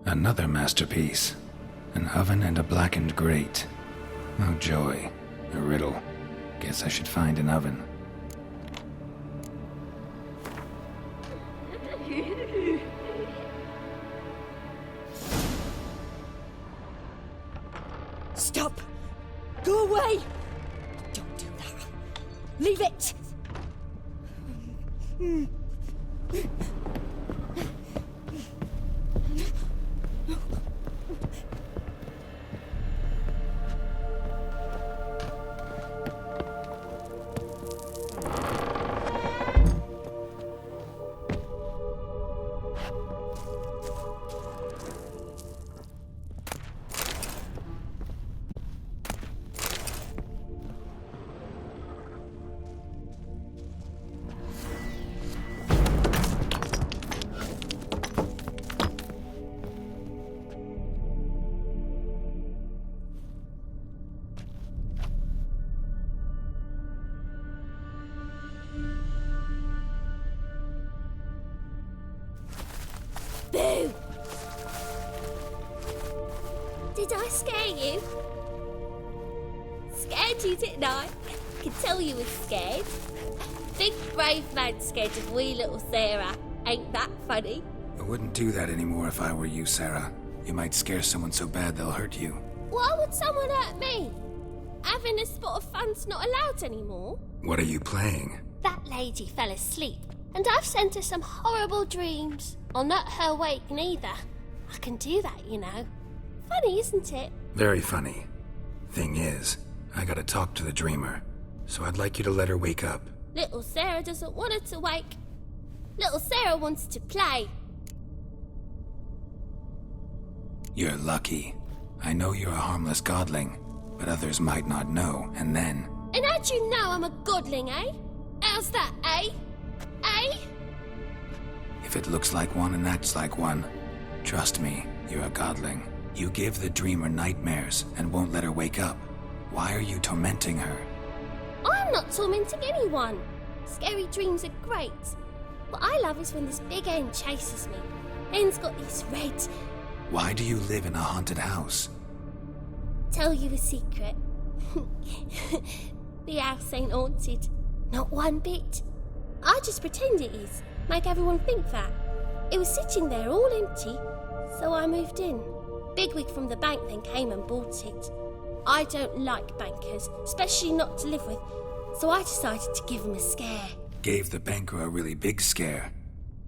Another masterpiece. An oven and a blackened grate. Oh joy. A riddle. Guess I should find an oven. Stop! Go away! Don't do that. Leave it! Boo! Did I scare you? Scared you, didn't I? Could tell you were scared. Big brave man scared of wee little Sarah. Ain't that funny? I wouldn't do that anymore if I were you, Sarah. You might scare someone so bad they'll hurt you. Why would someone hurt me? Having a spot of fun's not allowed anymore. What are you playing? That lady fell asleep, and I've sent her some horrible dreams. I'll not her wake neither. I can do that, you know. Funny, isn't it? Very funny. Thing is, I gotta talk to the dreamer, so I'd like you to let her wake up. Little Sarah doesn't want her to wake. Little Sarah wants to play. You're lucky. I know you're a harmless godling, but others might not know, and then... And how'd you know I'm a godling, eh? How's that, eh? Eh? If it looks like one and acts like one, trust me, you're a godling. You give the dreamer nightmares and won't let her wake up. Why are you tormenting her? I'm not tormenting anyone. Scary dreams are great. What I love is when this big hen chases me. Hen's got this red... Why do you live in a haunted house? Tell you a secret. The house ain't haunted. Not one bit. I just pretend it is. Make everyone think that. It was sitting there all empty, so I moved in. Bigwig from the bank then came and bought it. I don't like bankers, especially not to live with, so I decided to give him a scare. Gave the banker a really big scare.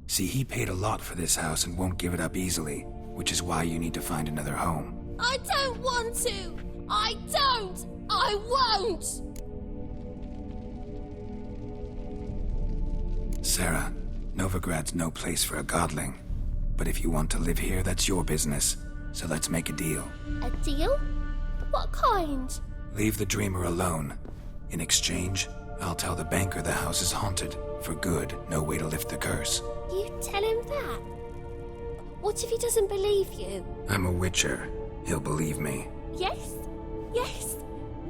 See, he paid a lot for this house and won't give it up easily, which is why you need to find another home. I don't want to! I don't! I won't! Sarah, Novigrad's no place for a godling. But if you want to live here, that's your business. So let's make a deal. A deal? What kind? Leave the dreamer alone. In exchange, I'll tell the banker the house is haunted. For good, no way to lift the curse. You tell him that? What if he doesn't believe you? I'm a witcher. He'll believe me. Yes? Yes?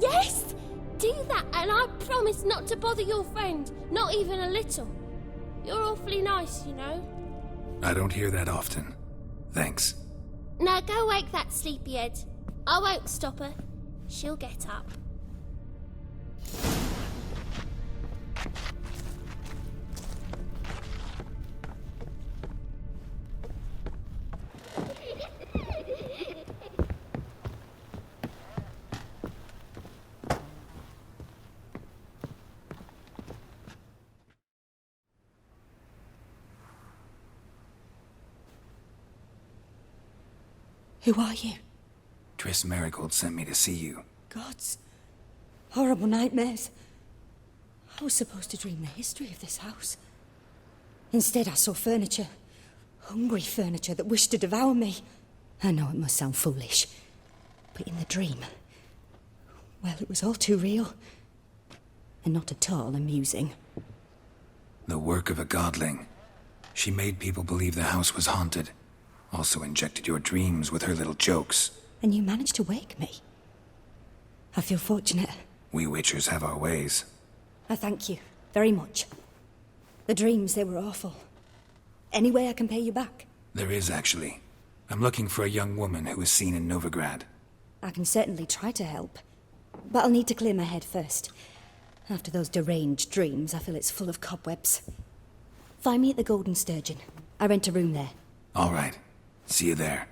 Yes! Do that, and I promise not to bother your friend. Not even a little. You're awfully nice, you know. I don't hear that often. Thanks. Now go wake that sleepyhead. I won't stop her. She'll get up. Who are you? Triss Marigold sent me to see you. Gods. Horrible nightmares. I was supposed to dream the history of this house. Instead, I saw furniture. Hungry furniture that wished to devour me. I know it must sound foolish, but in the dream, well, it was all too real. And not at all amusing. The work of a godling. She made people believe the house was haunted. Also injected your dreams with her little jokes. And you managed to wake me. I feel fortunate. We witchers have our ways. I thank you very much. The dreams, they were awful. Any way I can pay you back? There is, actually. I'm looking for a young woman who was seen in Novigrad. I can certainly try to help. But I'll need to clear my head first. After those deranged dreams, I feel it's full of cobwebs. Find me at the Golden Sturgeon. I rent a room there. All right. See you there.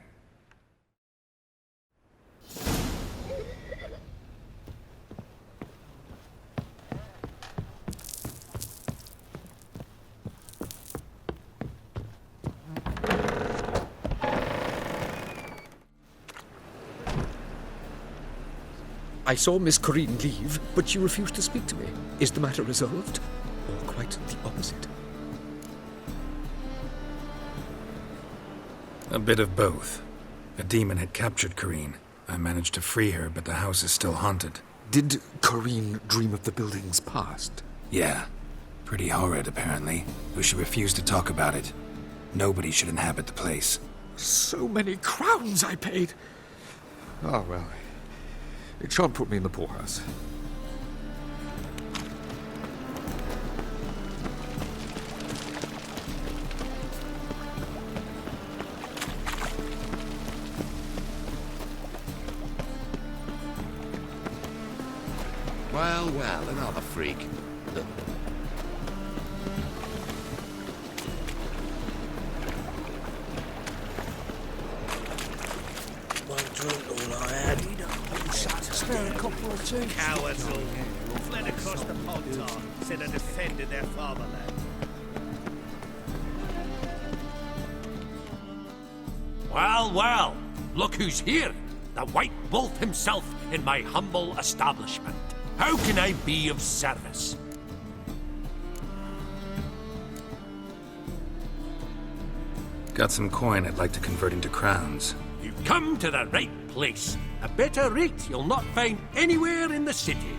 I saw Miss Corinne leave, but she refused to speak to me. Is the matter resolved? Or quite the opposite? A bit of both. A demon had captured Corinne. I managed to free her, but the house is still haunted. Did Corinne dream of the building's past? Yeah. Pretty horrid, apparently, though she refused to talk about it. Nobody should inhabit the place. So many crowns I paid! Oh, well. It shan't put me in the poorhouse. Well, well, another freak. Look. One drink all I had. Spare a couple or two. Cowards all. Fled across the Pontar, said they defended their fatherland. Well, well, look who's here. The White Wolf himself in my humble establishment. How can I be of service? Got some coin I'd like to convert into crowns. You've come to the right place. A better rate you'll not find anywhere in the city.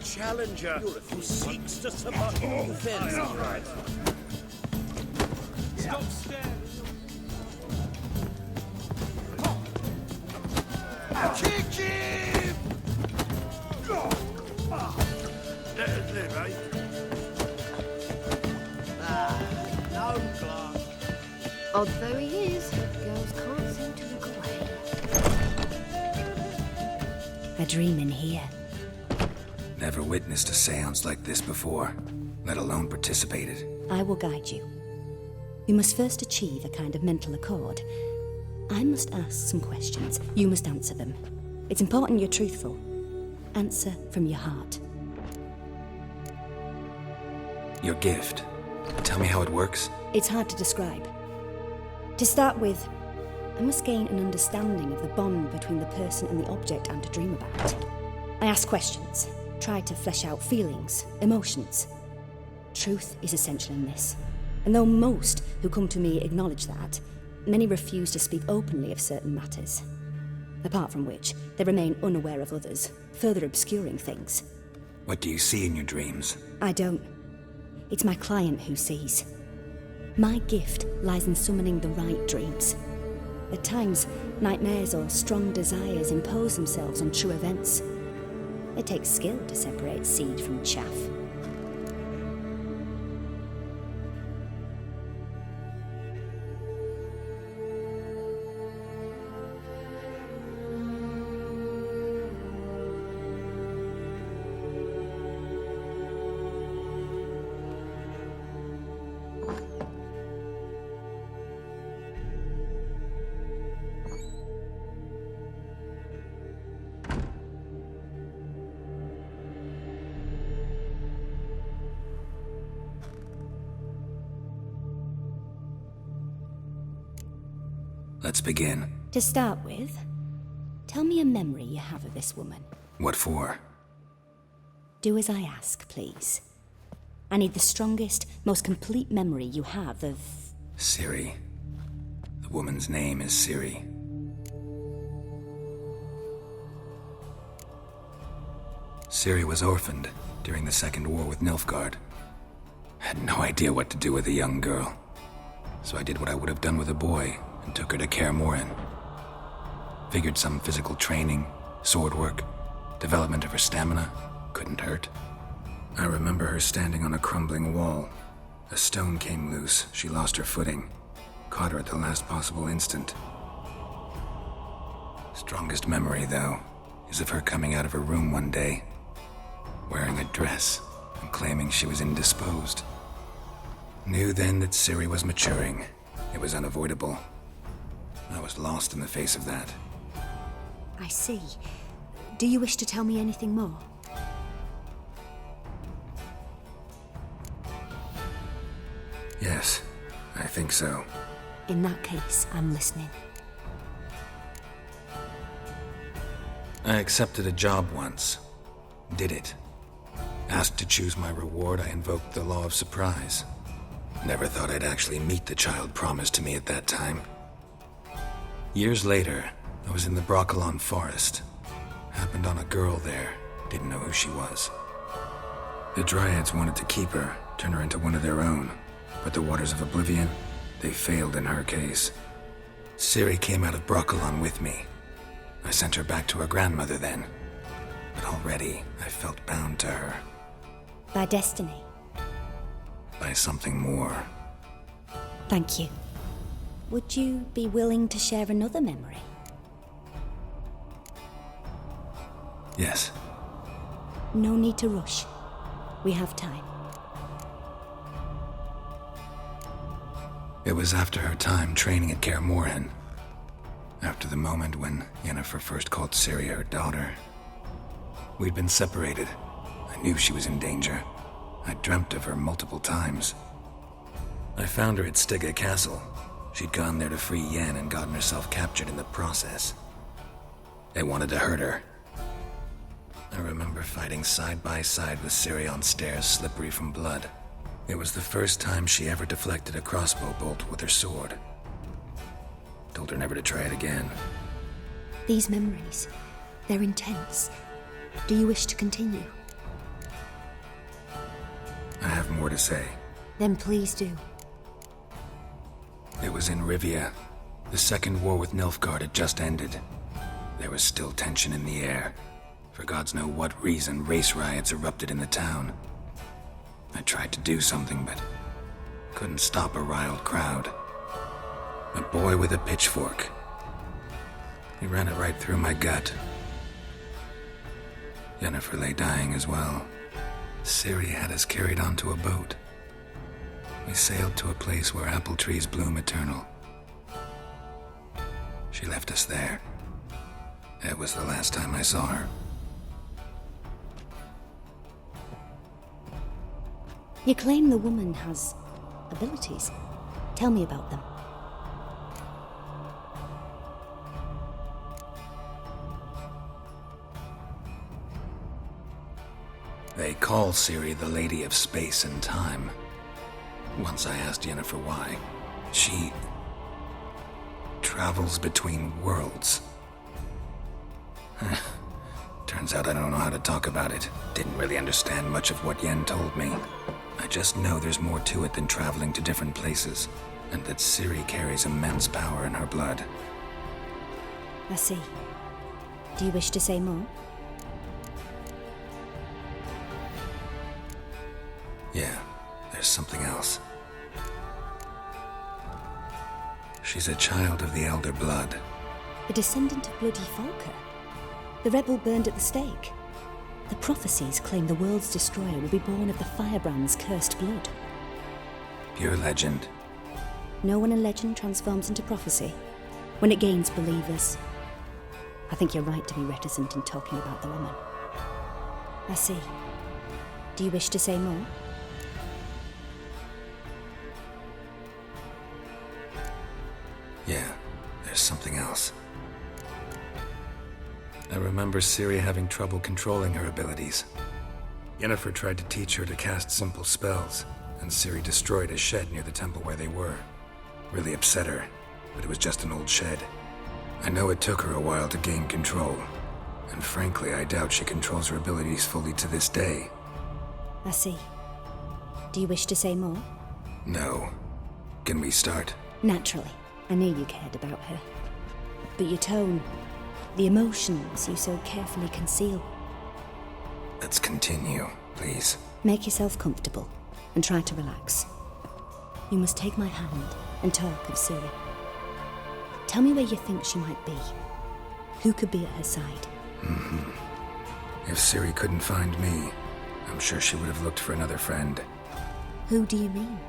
Challenger who seeks to survive the fence. Right. Stop staring. Kick him! That's it, right? No Clark. Odd though he is, girls can't seem to look away. A dream in here. Never witnessed a seance like this before, let alone participated. I will guide you. You must first achieve a kind of mental accord. I must ask some questions. You must answer them. It's important you're truthful. Answer from your heart. Your gift. Tell me how it works. It's hard to describe. To start with, I must gain an understanding of the bond between the person and the object I'm to dream about. I ask questions. Try to flesh out feelings, emotions. Truth is essential in this. And though most who come to me acknowledge that, many refuse to speak openly of certain matters. Apart from which, they remain unaware of others, further obscuring things. What do you see in your dreams? I don't. It's my client who sees. My gift lies in summoning the right dreams. At times, nightmares or strong desires impose themselves on true events. It takes skill to separate seed from chaff. Let's begin. To start with, tell me a memory you have of this woman. What for? Do as I ask, please. I need the strongest, most complete memory you have of... Ciri. The woman's name is Ciri. Ciri was orphaned during the Second War with Nilfgaard. Had no idea what to do with a young girl. So I did what I would have done with a boy and took her to Kaer Morhen. Figured some physical training, sword work, development of her stamina couldn't hurt. I remember her standing on a crumbling wall. A stone came loose, she lost her footing. Caught her at the last possible instant. Strongest memory, though, is of her coming out of her room one day, wearing a dress and claiming she was indisposed. Knew then that Ciri was maturing. It was unavoidable. I was lost in the face of that. I see. Do you wish to tell me anything more? Yes, I think so. In that case, I'm listening. I accepted a job once. Did it. Asked to choose my reward, I invoked the law of surprise. Never thought I'd actually meet the child promised to me at that time. Years later, I was in the Broccolon forest. Happened on a girl there. Didn't know who she was. The Dryads wanted to keep her, turn her into one of their own. But the Waters of Oblivion, they failed in her case. Ciri came out of Broccolon with me. I sent her back to her grandmother then. But already, I felt bound to her. By destiny. By something more. Thank you. Would you be willing to share another memory? Yes. No need to rush. We have time. It was after her time training at Kaer Morhen. After the moment when Yennefer first called Ciri her daughter. We'd been separated. I knew she was in danger. I dreamt of her multiple times. I found her at Stygga Castle. She'd gone there to free Yen and gotten herself captured in the process. They wanted to hurt her. I remember fighting side by side with Ciri on stairs slippery from blood. It was the first time she ever deflected a crossbow bolt with her sword. Told her never to try it again. These memories, they're intense. Do you wish to continue? I have more to say. Then please do. It was in Rivia. The Second War with Nilfgaard had just ended. There was still tension in the air. For gods know what reason, race riots erupted in the town. I tried to do something, but couldn't stop a riled crowd. A boy with a pitchfork. He ran it right through my gut. Yennefer lay dying as well. Ciri had us carried onto a boat. We sailed to a place where apple trees bloom eternal. She left us there. That was the last time I saw her. You claim the woman has abilities. Tell me about them. They call Ciri the Lady of Space and Time. Once I asked Yennefer why. She travels between worlds. Turns out I don't know how to talk about it. Didn't really understand much of what Yen told me. I just know there's more to it than traveling to different places, and that Ciri carries immense power in her blood. I see. Do you wish to say more? Yeah, there's something else. She's a child of the Elder Blood. A descendant of Bloody Falker. The rebel burned at the stake. The prophecies claim the world's destroyer will be born of the firebrand's cursed blood. Pure legend. No one in legend transforms into prophecy. When it gains believers. I think you're right to be reticent in talking about the woman. I see. Do you wish to say more? Yeah, there's there's something else. I remember Ciri having trouble controlling her abilities. Yennefer tried to teach her to cast simple spells, and Ciri destroyed a shed near the temple where they were. Really upset her, but it was just an old shed. I know it took her a while to gain control, and frankly, I doubt she controls her abilities fully to this day. I see. Do you wish to say more? No. Can we start? Naturally. I knew you cared about her. But your tone, the emotions you so carefully conceal. Let's continue, please. Make yourself comfortable and try to relax. You must take my hand and talk of Ciri. Tell me where you think she might be. Who could be at her side? If Ciri couldn't find me, I'm sure she would have looked for another friend. Who do you mean?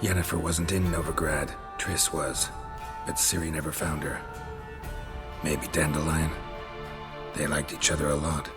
Yennefer wasn't in Novigrad. Triss was. But Ciri never found her. Maybe Dandelion. They liked each other a lot.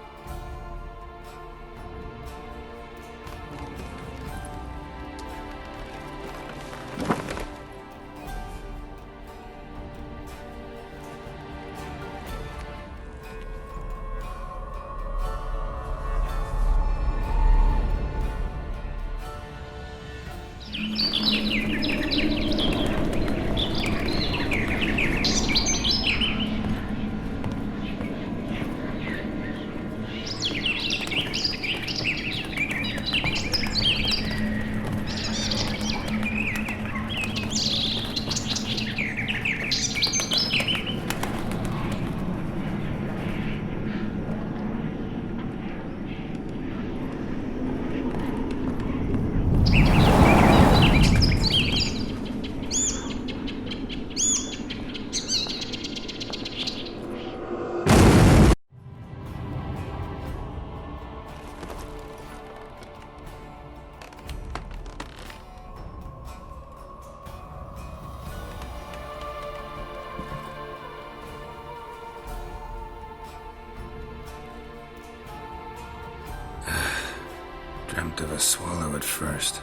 Dreamt of a swallow at first.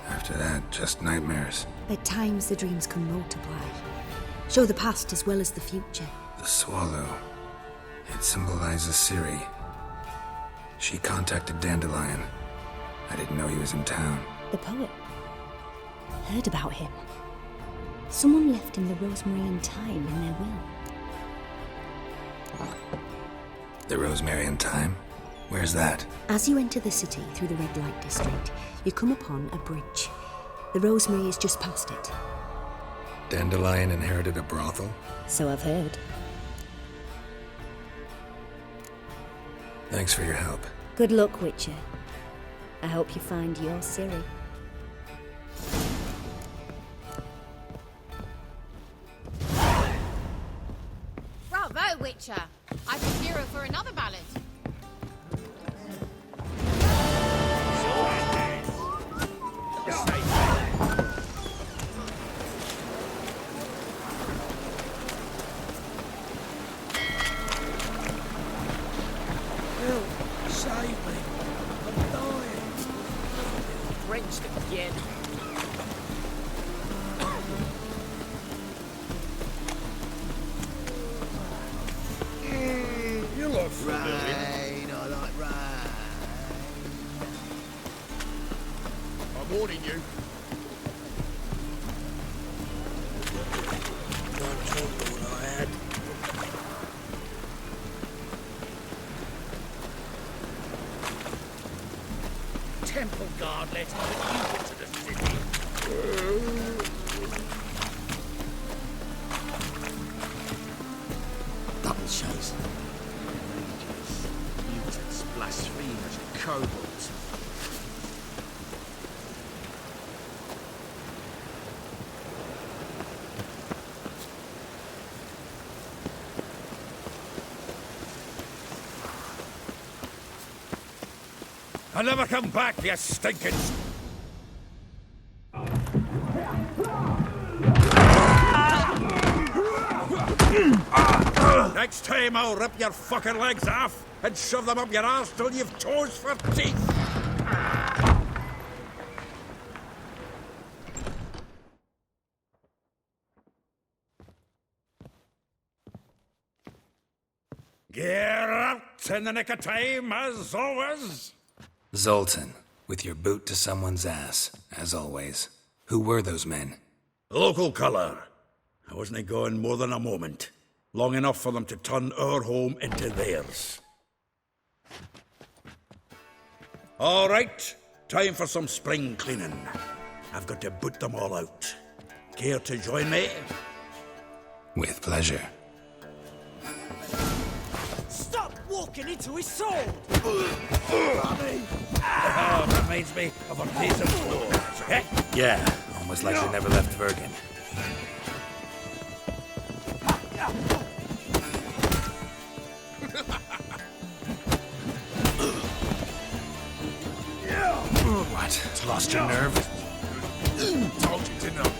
After that, just nightmares. At times the dreams can multiply. Show the past as well as the future. The swallow. It symbolizes Ciri. She contacted Dandelion. I didn't know he was in town. The poet. Heard about him. Someone left him the rosemary and thyme in their will. The rosemary and thyme? Where's that? As you enter the city through the red light district, you come upon a bridge. The rosemary is just past it. Dandelion inherited a brothel? So I've heard. Thanks for your help. Good luck, Witcher. I hope you find your Ciri. Bravo, Witcher! I could hero for another ballad. Save me. I'm dying. Drenched again. You look familiar. Rain, I like rain. I'm warning you. Don't tell me what I had. Temple guard let him you into the city. Double chase. Mutants, blasphemers, kobolds. I'll never come back, you stinking... Next time I'll rip your fucking legs off and shove them up your arse till you've toes for teeth. in the nick of time, as always. Zoltan, with your boot to someone's ass, as always. Who were those men? Local colour. I wasn't gone more than a moment. Long enough for them to turn our home into theirs. All right, time for some spring cleaning. I've got to boot them all out. Care to join me? With pleasure. Stop walking into his sword! Reminds me of a piece of floor. Eh? Yeah, almost like they never left Vergen. What? Lost your nerve? Told you to know.